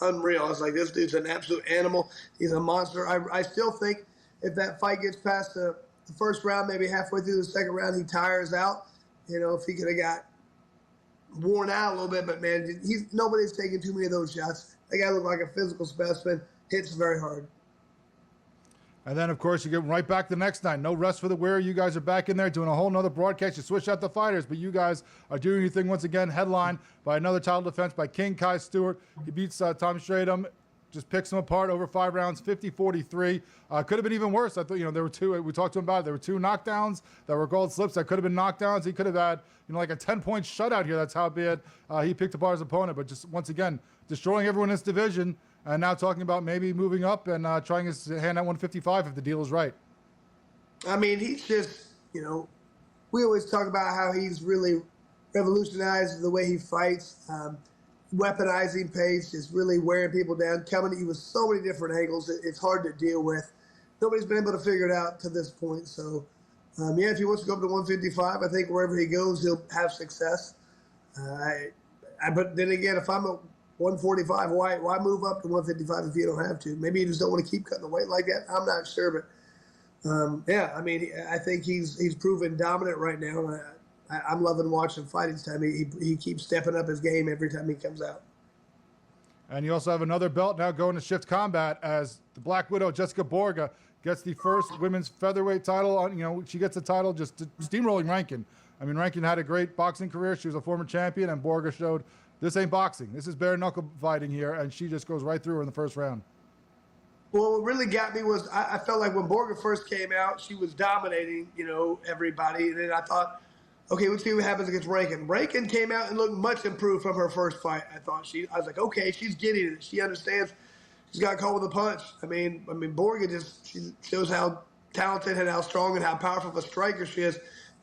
unreal. I was like, this dude's an absolute animal. He's a monster. I still think if that fight gets past the first round, maybe halfway through the second round, he tires out. If he could have got worn out a little bit. But, man, nobody's taking too many of those shots. That guy looked like a physical specimen. Hits very hard. And then, of course, you get right back the next night. No rest for the weary. You guys are back in there doing a whole nother broadcast. You switch out the fighters, but you guys are doing your thing once again. Headlined by another title defense by King Kai Stewart. He beats Tom Stradom, just picks him apart over 5 rounds, 50-43. Could have been even worse. I thought, there were two. We talked to him about it. There were 2 knockdowns that were gold slips that could have been knockdowns. He could have had, like a 10-point shutout here. That's how bad he picked apart his opponent. But just once again, destroying everyone in this division. And now talking about maybe moving up and trying his hand at 155 if the deal is right. I mean, he's just, we always talk about how he's really revolutionized the way he fights, weaponizing pace, just really wearing people down, coming at you with so many different angles. It's hard to deal with. Nobody's been able to figure it out to this point. So, if he wants to go up to 155, I think wherever he goes, he'll have success. But then again, if I'm a 145, why move up to 155 if you don't have to? Maybe you just don't want to keep cutting the weight like that. I'm not sure, but I think he's proven dominant right now. And I'm loving watching him fight each time. He keeps stepping up his game every time he comes out. And you also have another belt now going to Shift Combat as the Black Widow, Jessica Borga, gets the first women's featherweight title. She gets the title just steamrolling Rankin. I mean, Rankin had a great boxing career. She was a former champion, and Borga showed this ain't boxing. This is bare knuckle fighting here, and she just goes right through her in the first round. Well, what really got me was I felt like when Borga first came out, she was dominating, everybody. And then I thought, okay, let's see what happens against Rankin. Rankin came out and looked much improved from her first fight. I was like, okay, she's getting it. She understands. She's got caught with a punch. I mean, Borga she shows how talented and how strong and how powerful of a striker she is.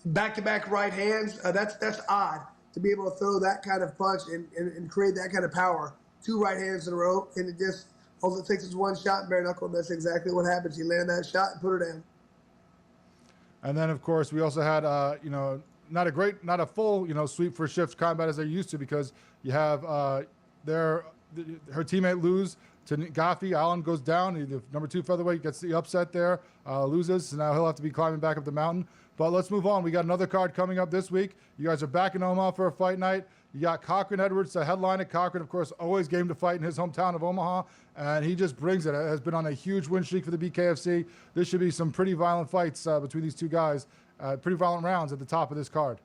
Back-to-back right hands, that's odd to be able to throw that kind of punch and create that kind of power. 2 right hands in a row, and it just, all it takes is one shot in bare knuckle, and that's exactly what happens. You land that shot and put her down. And then, of course, we also had, not a full, sweep for Shift Combat as they're used to, because you have her teammate lose to Gaffi. Allen goes down. The number 2 featherweight gets the upset there, loses. So now he'll have to be climbing back up the mountain. But let's move on. We got another card coming up this week. You guys are back in Omaha for a fight night. You got Cochran Edwards to headline it. Cochran, of course, always game to fight in his hometown of Omaha, and he just brings it. Has been on a huge win streak for the BKFC. This should be some pretty violent fights between these two guys. Pretty violent rounds at the top of this card.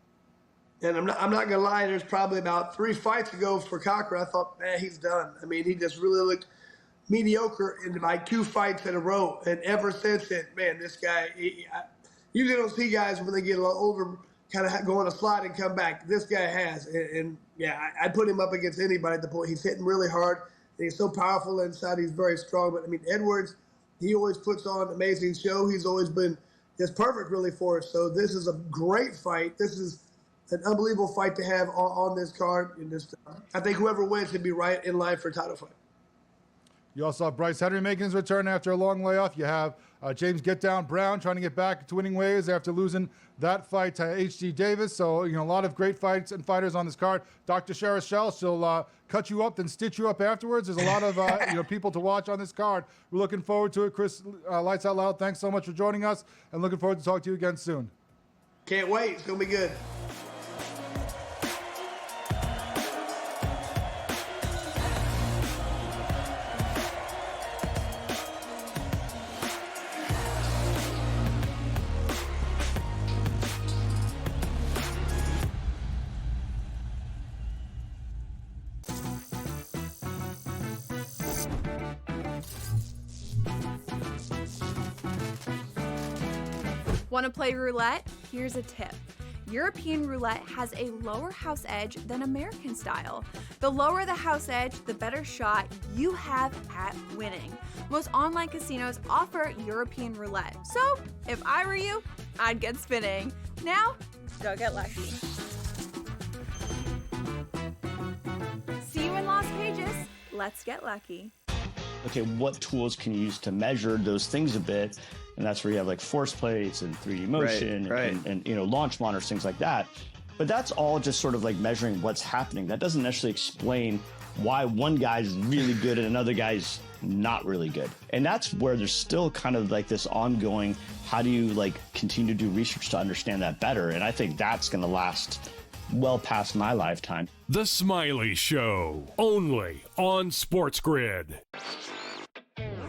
And I'm not going to lie, there's probably about 3 fights ago for Cochran, I thought, man, he's done. I mean, he just really looked mediocre in my 2 fights in a row. And ever since then, man, this guy, I usually don't see guys when they get a little older kind of go on a slide and come back. This guy has. And I'd put him up against anybody at the point. He's hitting really hard. And he's so powerful inside. He's very strong. But, I mean, Edwards, he always puts on an amazing show. He's always been just perfect, really, for us. So this is a great fight. This is an unbelievable fight to have on this card. And just, I think whoever wins should be right in line for a title fight. You also have Bryce Henry making his return after a long layoff. You have James Get Down Brown trying to get back to winning ways after losing that fight to H.G. Davis. So, a lot of great fights and fighters on this card. Dr. Sheriff she'll cut you up, then stitch you up afterwards. There's a lot of people to watch on this card. We're looking forward to it. Chris, Lights Out Loud, thanks so much for joining us, and looking forward to talking to you again soon. Can't wait. It's going to be good. Want to play roulette? Here's a tip. European roulette has a lower house edge than American style. The lower the house edge, the better shot you have at winning. Most online casinos offer European roulette. So, if I were you, I'd get spinning. Now, go get lucky. See you in Las Vegas. Let's get lucky. Okay, what tools can you use to measure those things a bit? And that's where you have like force plates and 3D motion and launch monitors, things like that. But that's all just sort of like measuring what's happening. That doesn't necessarily explain why one guy's really good and another guy's not really good. And that's where there's still kind of like this ongoing, how do you like continue to do research to understand that better? And I think that's going to last well past my lifetime. The Smiley Show, only on SportsGrid.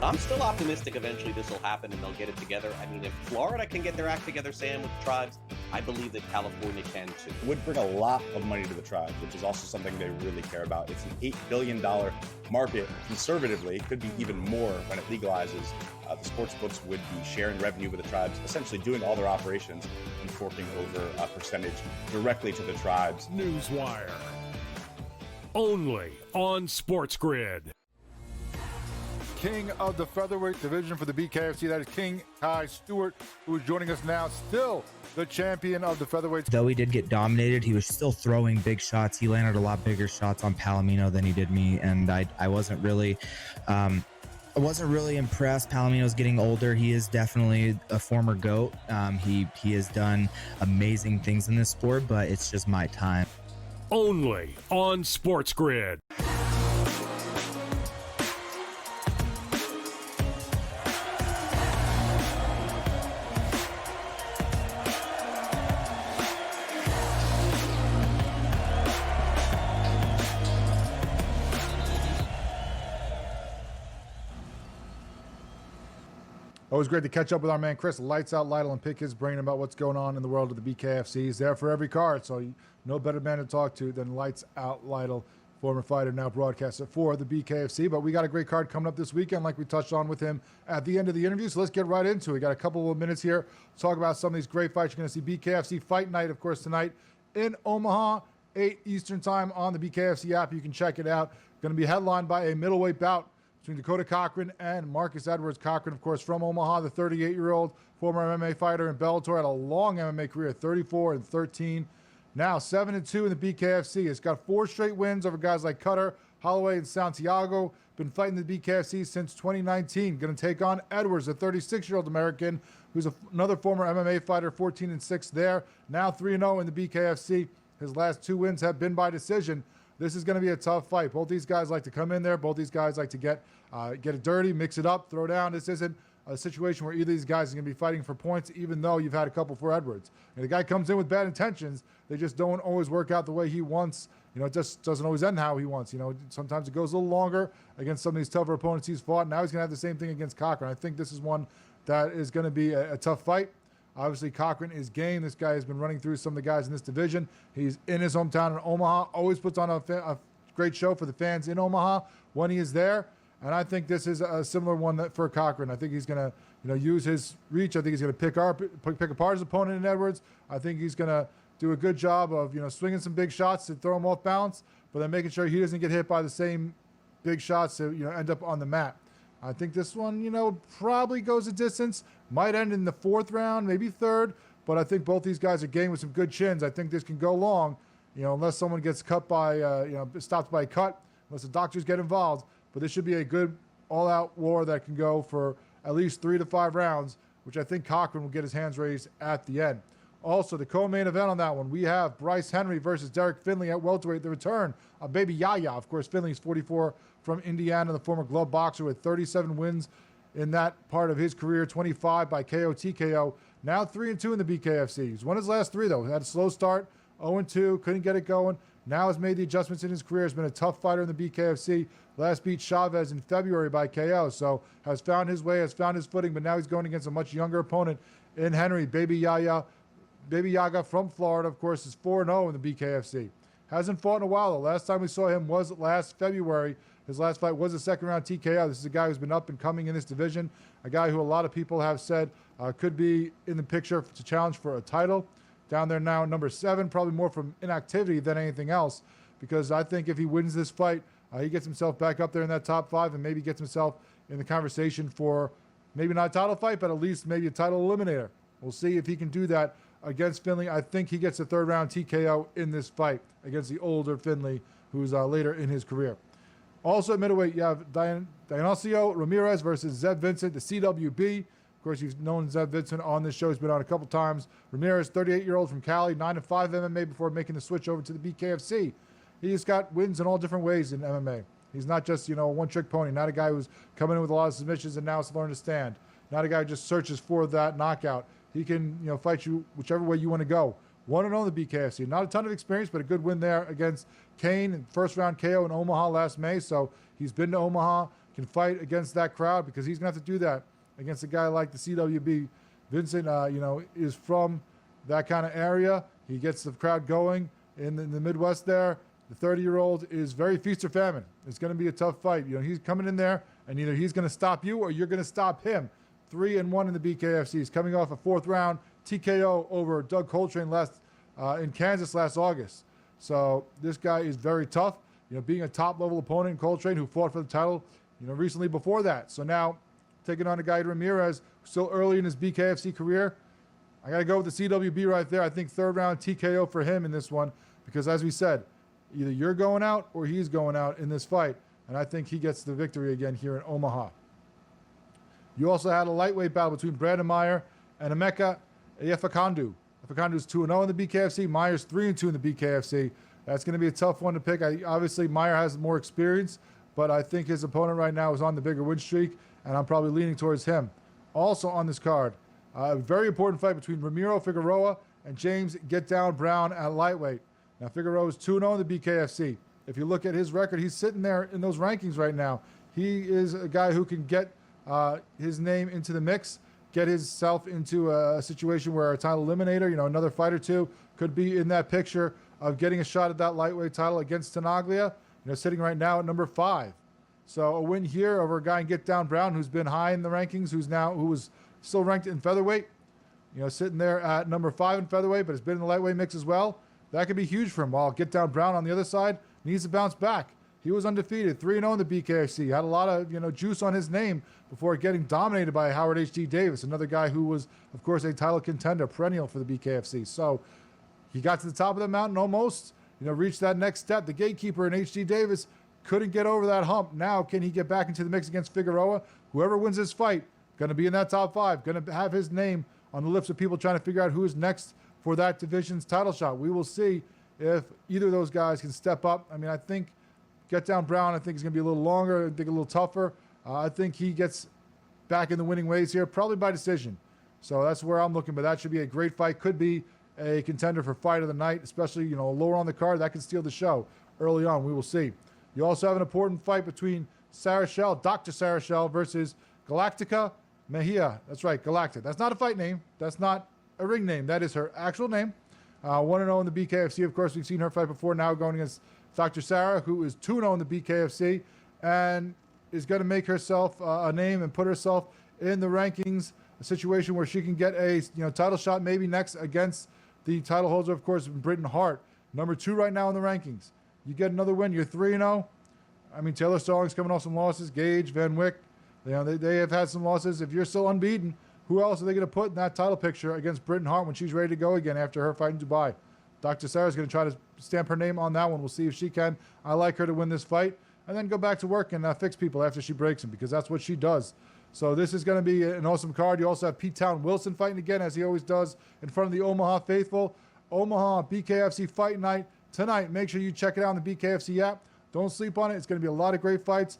I'm still optimistic eventually this will happen and they'll get it together. I mean, if Florida can get their act together, Sam, with the tribes, I believe that California can too. Would bring a lot of money to the tribes, which is also something they really care about. It's an $8 billion market. Conservatively, it could be even more when it legalizes. The sports books would be sharing revenue with the tribes, essentially doing all their operations and forking over a percentage directly to the tribes. Newswire, only on SportsGrid. King of the featherweight division for the BKFC, that is King Kai Stewart, who is joining us now, still the champion of the featherweight. Though he did get dominated, he was still throwing big shots. He landed a lot bigger shots on Palomino than he did me, and I wasn't really impressed. Palomino's getting older. He is definitely a former GOAT. He has done amazing things in this sport, but it's just my time. Only on SportsGrid. Always great to catch up with our man Chris Lytle and pick his brain about what's going on in the world of the BKFC. He's there for every card, so no better man to talk to than Lights Out Lytle, former fighter, now broadcaster for the BKFC. But we got a great card coming up this weekend, like we touched on with him at the end of the interview. So let's get right into it. We got a couple of minutes here to talk about some of these great fights. You're going to see BKFC Fight Night, of course, tonight in Omaha, 8 Eastern Time on the BKFC app. You can check it out. Going to be headlined by a middleweight bout between Dakota Cochran and Marcus Edwards. Cochran, of course, from Omaha, the 38-year-old former MMA fighter in Bellator, had a long MMA career, 34-13. Now 7-2 in the BKFC. It's got 4 straight wins over guys like Cutter, Holloway, and Santiago. Been fighting the BKFC since 2019. Going to take on Edwards, a 36-year-old American who's another former MMA fighter, 14-6 there. Now 3-0 in the BKFC. His last 2 wins have been by decision. This is going to be a tough fight. Both these guys like to come in there. Both these guys like to get it dirty, mix it up, throw down. This isn't a situation where either of these guys are going to be fighting for points, even though you've had a couple for Edwards. And the guy comes in with bad intentions. They just don't always work out the way he wants. It just doesn't always end how he wants. Sometimes it goes a little longer against some of these tougher opponents he's fought. Now he's going to have the same thing against Cochran. I think this is one that is going to be a tough fight. Obviously, Cochran is game. This guy has been running through some of the guys in this division. He's in his hometown in Omaha. Always puts on a great show for the fans in Omaha when he is there. And I think this is a similar one for Cochran. I think he's going to use his reach. I think he's going to pick apart his opponent in Edwards. I think he's going to do a good job of swinging some big shots to throw him off balance, but then making sure he doesn't get hit by the same big shots to end up on the mat. I think this one, probably goes a distance. Might end in the 4th round, maybe 3rd, but I think both these guys are game with some good chins. I think this can go long, unless someone gets cut by, stopped by a cut, unless the doctors get involved. But this should be a good all-out war that can go for at least 3 to 5 rounds, which I think Cochran will get his hands raised at the end. Also, the co-main event on that one, we have Bryce Henry versus Derek Finley at welterweight. The return of Baby Yaya. Of course, Finley's 44 from Indiana, the former glove boxer with 37 wins in that part of his career, 25 by KO TKO. Now 3-2 in the BKFC. He's won his last 3, though. Had a slow start, 0-2, couldn't get it going. Now has made the adjustments in his career. Has been a tough fighter in the BKFC. Last beat Chavez in February by KO. So has found his way, has found his footing, but now he's going against a much younger opponent in Henry. Baby Yaga from Florida, of course, is 4-0 in the BKFC. Hasn't fought in a while, though. Last time we saw him was last February. His last fight was a 2nd-round TKO. This is a guy who's been up and coming in this division, a guy who a lot of people have said could be in the picture to challenge for a title. down there now, number 7, probably more from inactivity than anything else, because I think if he wins this fight, he gets himself back up there in that top 5 and maybe gets himself in the conversation for maybe not a title fight, but at least maybe a title eliminator. We'll see if he can do that against Finley. I think he gets a 3rd round TKO in this fight against the older Finley, who's later in his career. Also at middleweight, you have Dionisio Ramirez versus Zeb Vincent, the CWB. Of course, you've known Zeb Vincent on this show. He's been on a couple times. Ramirez, 38-year-old from Cali, 9-5 MMA before making the switch over to the BKFC. He's got wins in all different ways in MMA. He's not just, a one-trick pony, not a guy who's coming in with a lot of submissions and now it's learned to stand. Not a guy who just searches for that knockout. He can, fight you whichever way you want to go. 1-0 in the BKFC. Not a ton of experience, but a good win there against Kane in first-round KO in Omaha last May. So he's been to Omaha, can fight against that crowd because he's going to have to do that against a guy like the CWB. Vincent, is from that kind of area. He gets the crowd going in the Midwest there. The 30-year-old is very feast or famine. It's going to be a tough fight. He's coming in there, and either he's going to stop you or you're going to stop him. 3-1 in the BKFC. He's coming off a 4th-round TKO over Doug Coltrane in Kansas last August. So this guy is very tough. Being a top-level opponent in Coltrane who fought for the title, recently before that. So now taking on a guy Ramirez, still early in his BKFC career. I got to go with the CWB right there. I think 3rd-round TKO for him in this one because, as we said, either you're going out or he's going out in this fight. And I think he gets the victory again here in Omaha. You also had a lightweight battle between Brandon Meyer and Emeka Efakandu. Efakandu's 2-0 in the BKFC. Meyer's 3-2 in the BKFC. That's going to be a tough one to pick. Obviously, Meyer has more experience, but I think his opponent right now is on the bigger win streak, and I'm probably leaning towards him. Also on this card, a very important fight between Ramiro Figueroa and James Get Down Brown at lightweight. Now, Figueroa is 2-0 in the BKFC. If you look at his record, he's sitting there in those rankings right now. He is a guy who can get his name into the mix, get himself into a situation where a title eliminator, another fight or two, could be in that picture of getting a shot at that lightweight title against Tenaglia, sitting right now at number 5. So a win here over a guy in Get Down Brown who's been high in the rankings, who was still ranked in featherweight, sitting there at number 5 in featherweight, but has been in the lightweight mix as well. That could be huge for him. While Get Down Brown on the other side needs to bounce back. He was undefeated, 3-0 in the BKFC. Had a lot of juice on his name before getting dominated by Howard H.D. Davis, another guy who was, of course, a title contender, perennial for the BKFC. So he got to the top of the mountain almost, reached that next step. The gatekeeper in H.D. Davis couldn't get over that hump. Now can he get back into the mix against Figueroa? Whoever wins this fight, going to be in that top 5, going to have his name on the lips of people trying to figure out who is next for that division's title shot. We will see if either of those guys can step up. I think Get Down Brown, I think is going to be a little longer, I think a little tougher. I think he gets back in the winning ways here, probably by decision. So that's where I'm looking, but that should be a great fight. Could be a contender for fight of the night, especially, lower on the card. That could steal the show early on. We will see. You also have an important fight between Sarah Shell, Dr. Sarah Shell versus Galactica Mejia. That's right, Galactic. That's not a fight name. That's not a ring name. That is her actual name. 1-0 in the BKFC. Of course, we've seen her fight before, now going against Dr. Sarah, who is 2-0 in the BKFC and is going to make herself a name and put herself in the rankings, a situation where she can get a title shot maybe next against the title holder, of course, Britain Hart, number 2 right now in the rankings. You get another win, you're 3-0. Taylor Stallings coming off some losses, Gage, Van Wyck, they have had some losses. If you're still unbeaten, who else are they going to put in that title picture against Britain Hart when she's ready to go again after her fight in Dubai? Dr. Sarah's going to try to stamp her name on that one. We'll see if she can. I like her to win this fight and then go back to work and fix people after she breaks them, because that's what she does. So this is going to be an awesome card. You also have Pete Town Wilson fighting again, as he always does, in front of the Omaha faithful. Omaha BKFC Fight Night tonight. Make sure you check it out on the BKFC app. Don't sleep on it. It's going to be a lot of great fights.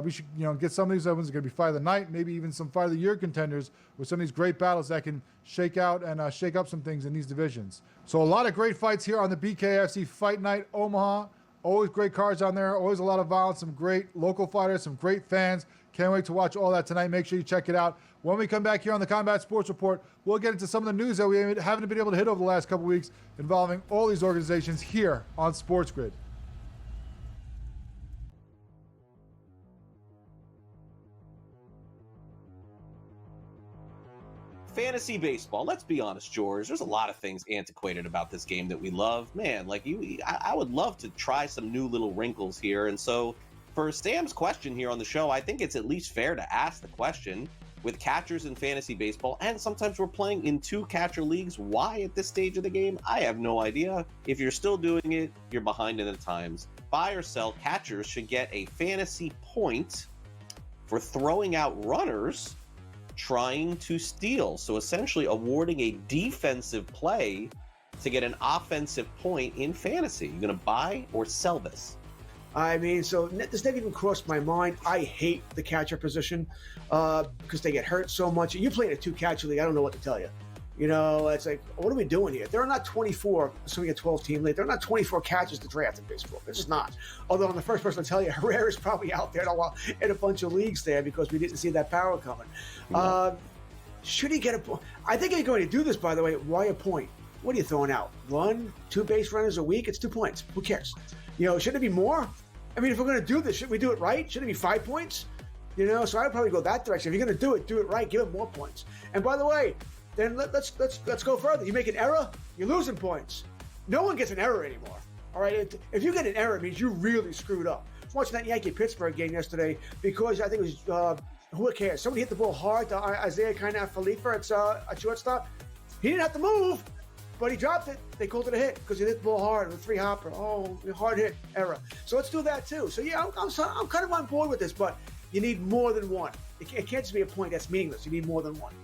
We should, get some of these ones. It's going to be fight of the night, maybe even some fight of the year contenders with some of these great battles that can shake out and shake up some things in these divisions. So a lot of great fights here on the BKFC Fight Night Omaha. Always great cards on there. Always a lot of violence. Some great local fighters. Some great fans. Can't wait to watch all that tonight. Make sure you check it out. When we come back here on the Combat Sports Report, we'll get into some of the news that we haven't been able to hit over the last couple weeks involving all these organizations here on SportsGrid. fantasy baseball. Let's be honest, George. There's a lot of things antiquated about this game that we love. Man, like I would love to try some new little wrinkles here. And so for Sam's question here on the show, I think it's at least fair to ask the question, with catchers in fantasy baseball, and sometimes we're playing in 2 catcher leagues, why at this stage of the game? I have no idea. If you're still doing it, you're behind in the times. Buy or sell, catchers should get a fantasy point for throwing out runners trying to steal. So essentially awarding a defensive play to get an offensive point in fantasy. You gonna buy or sell this? I mean, so this never even crossed my mind. I hate the catcher position because they get hurt so much. You're playing a 2-catcher league. I don't know what to tell you. You know, it's like, what are we doing here? There are not 24, assuming a 12-team league, there are not 24 catchers to draft in baseball. There's just not. Although I'm the first person to tell you, Herrera's probably out there in a bunch of leagues there because we didn't see that power coming. Should he get a point? I think he's going to do this, by the way. Why a point? What are you throwing out? 1, 2 base runners a week? It's 2 points. Who cares? You know, shouldn't it be more? I mean, if we're going to do this, shouldn't we do it right? Shouldn't it be 5 points? You know, so I would probably go that direction. If you're going to do it right. Give it more points. And by the way, then let's go further. You make an error, you're losing points. No one gets an error anymore. All right, if you get an error, it means you really screwed up. I was watching that Yankee-Pittsburgh game yesterday because I think it was who cares? Somebody hit the ball hard to Isaiah Khalifa at shortstop. He didn't have to move, but he dropped it. They called it a hit because he hit the ball hard with 3-hopper. Oh, hard hit, error. So let's do that too. So yeah, I'm kind of on board with this, but you need more than one. It can't just be a point that's meaningless. You need more than one.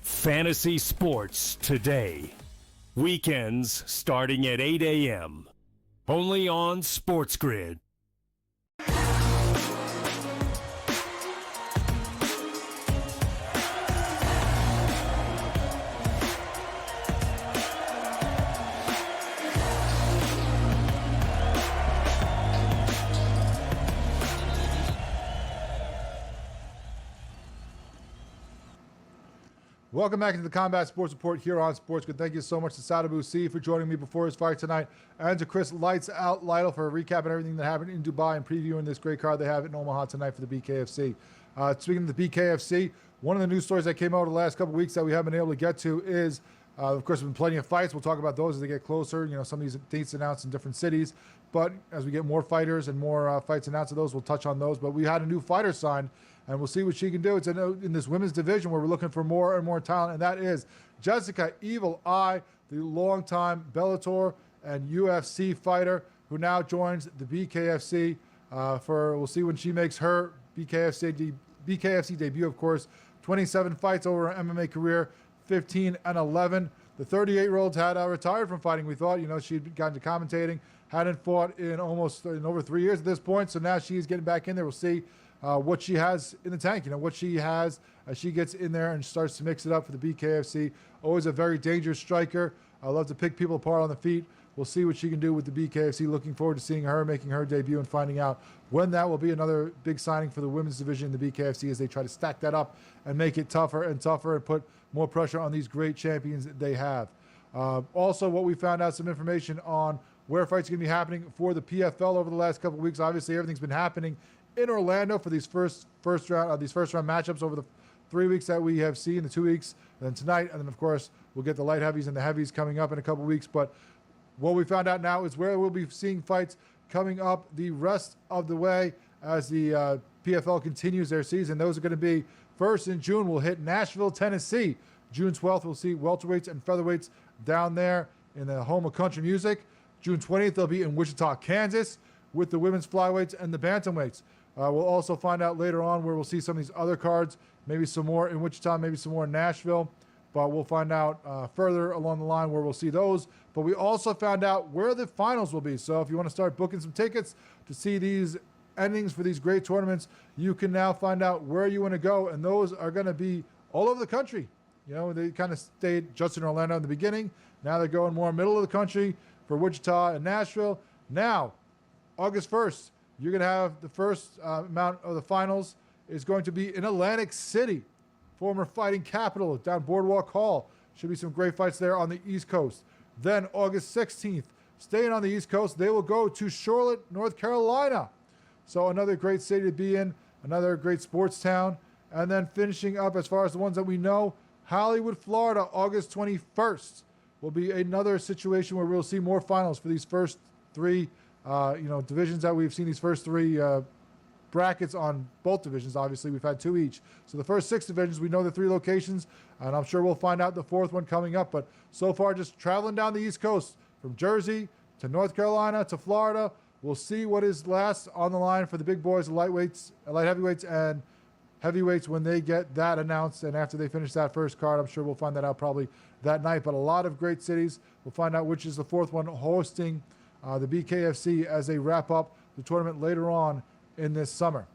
Fantasy Sports Today. Weekends starting at 8 a.m. Only on SportsGrid. Welcome back to the Combat Sports Report here on SportsGrid. Thank you so much to Sadibou Sy for joining me before his fight tonight, and to Chris Lytle for a recap and everything that happened in Dubai and previewing this great card they have in Omaha tonight for the BKFC. Speaking of the BKFC, one of the news stories that came out the last couple of weeks that we haven't been able to get to is, of course, there have been plenty of fights. We'll talk about those as they get closer. You know, some of these dates announced in different cities. But as we get more fighters and more fights announced of those, we'll touch on those. But we had a new fighter signed, and we'll see what she can do. It's in this women's division where we're looking for more and more talent, and that is Jessica Evil Eye, the longtime Bellator and UFC fighter who now joins the BKFC. We'll see when she makes her BKFC debut, of course. 27 fights over her MMA career, 15-11. The 38-year-old had retired from fighting. We thought, she'd gotten to commentating, hadn't fought in over 3 years at this point. So now she's getting back in there. We'll see what she has in the tank, what she has as she gets in there and starts to mix it up for the BKFC. Always a very dangerous striker. I love to pick people apart on the feet. We'll see what she can do with the BKFC. Looking forward to seeing her making her debut and finding out when that will be another big signing for the women's division in the BKFC as they try to stack that up and make it tougher and tougher and put more pressure on these great champions that they have. Also, what we found out, some information on where fights are going to be happening for the PFL over the last couple of weeks. Obviously, everything's been happening in Orlando for these first round matchups over the 3 weeks that we have seen, the 2 weeks, and then tonight, and then of course we'll get the light heavies and the heavies coming up in a couple of weeks. But what we found out now is where we'll be seeing fights coming up the rest of the way as the PFL continues their season. Those are going to be first in June. We'll hit Nashville, Tennessee. June 12th, we'll see welterweights and featherweights down there in the home of country music. June 20th, they'll be in Wichita, Kansas, with the women's flyweights and the bantamweights. We'll also find out later on where we'll see some of these other cards, maybe some more in Wichita, maybe some more in Nashville. But we'll find out further along the line where we'll see those. But we also found out where the finals will be. So if you want to start booking some tickets to see these endings for these great tournaments, you can now find out where you want to go. And those are going to be all over the country. They kind of stayed just in Orlando in the beginning. Now they're going more middle of the country for Wichita and Nashville. Now, August 1st, you're going to have the first amount of the finals is going to be in Atlantic City, former fighting capital, down Boardwalk Hall. Should be some great fights there on the East Coast. Then August 16th, staying on the East Coast, they will go to Charlotte, North Carolina. So another great city to be in, another great sports town. And then finishing up, as far as the ones that we know, Hollywood, Florida, August 21st will be another situation where we'll see more finals for these first three, divisions that we've seen. These first three brackets on both divisions. Obviously, we've had two each. So the first 6 divisions, we know the 3 locations, and I'm sure we'll find out the 4th one coming up. But so far, just traveling down the East Coast from Jersey to North Carolina to Florida, we'll see what is last on the line for the big boys, the light heavyweights, and heavyweights when they get that announced. And after they finish that first card, I'm sure we'll find that out probably that night. But a lot of great cities. We'll find out which is the 4th one hosting the BKFC as they wrap up the tournament later on in this summer.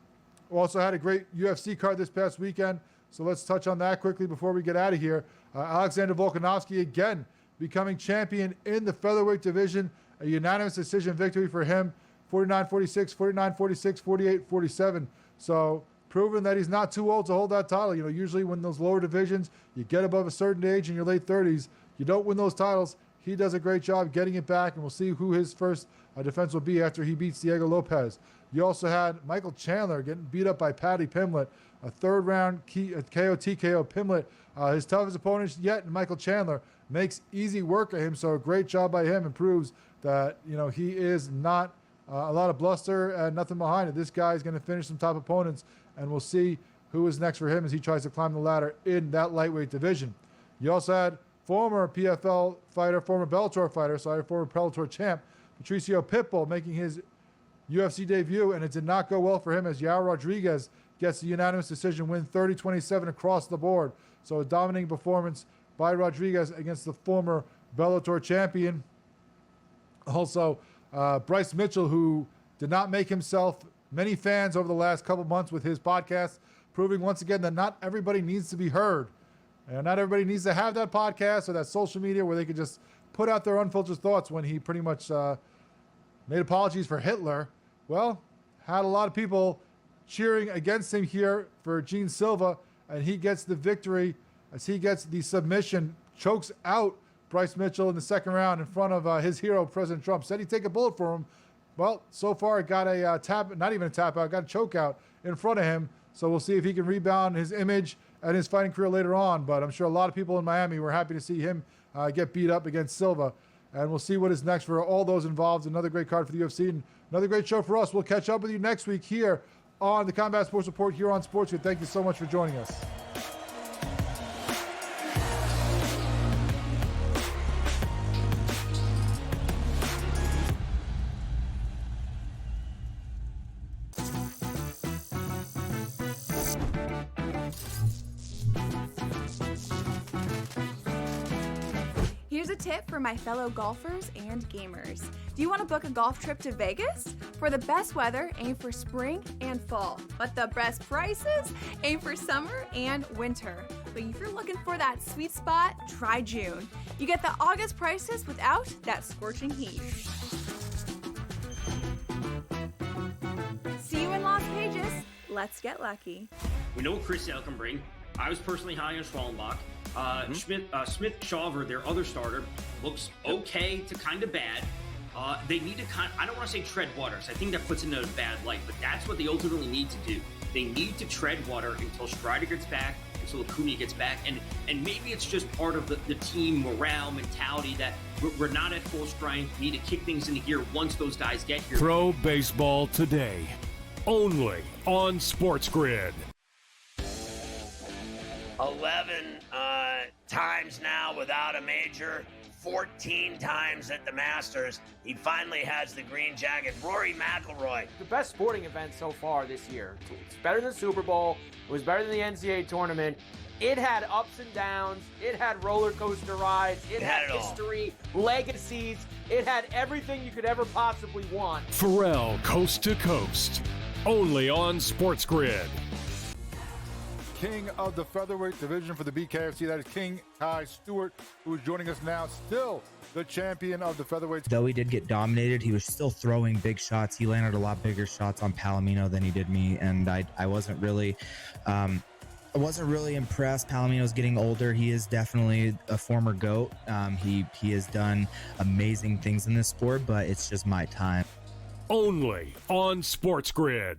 We also had a great UFC card this past weekend, so let's touch on that quickly before we get out of here. Alexander Volkanovski again becoming champion in the featherweight division. A unanimous decision victory for him, 49-46, 49-46, 48-47. So proving that he's not too old to hold that title. Usually when those lower divisions, you get above a certain age in your late 30s, you don't win those titles. He does a great job getting it back, and we'll see who his first defense will be after he beats Diego Lopez. You also had Michael Chandler getting beat up by Paddy Pimblett, a 3rd round KO TKO. Pimblett, his toughest opponent yet, Michael Chandler, makes easy work of him. So a great job by him, and proves that he is not a lot of bluster and nothing behind it. This guy is going to finish some top opponents, and we'll see who is next for him as he tries to climb the ladder in that lightweight division. You also had former PFL fighter, former Bellator champ, Patricio Pitbull, making his UFC debut, and it did not go well for him as Yair Rodriguez gets the unanimous decision win, 30-27 across the board. So a dominating performance by Rodriguez against the former Bellator champion. Also, Bryce Mitchell, who did not make himself many fans over the last couple months with his podcast, proving once again that not everybody needs to be heard. And not everybody needs to have that podcast or that social media where they could just put out their unfiltered thoughts. When he pretty much made apologies for Hitler, well, had a lot of people cheering against him here for Gene Silva, and he gets the victory as he gets the submission, chokes out Bryce Mitchell in the 2nd round in front of his hero, President Trump. Said he'd take a bullet for him. Well, so far it got a not even a tap out, got a choke out in front of him. So we'll see if he can rebound his image and his fighting career later on. But I'm sure a lot of people in Miami were happy to see him get beat up against Silva. And we'll see what is next for all those involved. Another great card for the UFC and another great show for us. We'll catch up with you next week here on the Combat Sports Report here on SportsGrid. Thank you so much for joining us. Here's a tip for my fellow golfers and gamers. Do you want to book a golf trip to Vegas? For the best weather, aim for spring and fall. But the best prices, aim for summer and winter. But if you're looking for that sweet spot, try June. You get the August prices without that scorching heat. See you in Las Vegas. Let's get lucky. We know what Chris Lytle can bring. I was personally high on Schwallenbach. Smith Shawver, their other starter, looks okay to kind of bad. They need to I don't want to say tread waters. I think that puts it in a bad light, but that's what they ultimately need to do. They need to tread water until Strider gets back, until Acuna gets back, and maybe it's just part of the team morale mentality that we're not at full strength. We need to kick things into gear once those guys get here. Pro Baseball Today, only on SportsGrid. 11 times now without a major, 14 times at the Masters. He finally has the green jacket. Rory McIlroy. The best sporting event so far this year. It's better than the Super Bowl. It was better than the NCAA tournament. It had ups and downs. It had roller coaster rides. It had history, legacies. It had everything you could ever possibly want. Pharrell, Coast to Coast, only on SportsGrid. King of the featherweight division for the BKFC, that is King Kai Stewart, who is joining us now, still the champion of the featherweight. Though he did get dominated, he was still throwing big shots. He landed a lot bigger shots on Palomino than he did me, and I wasn't really impressed. Palomino's getting older. He is definitely a former GOAT. He has done amazing things in this sport, but it's just my time. Only on SportsGrid.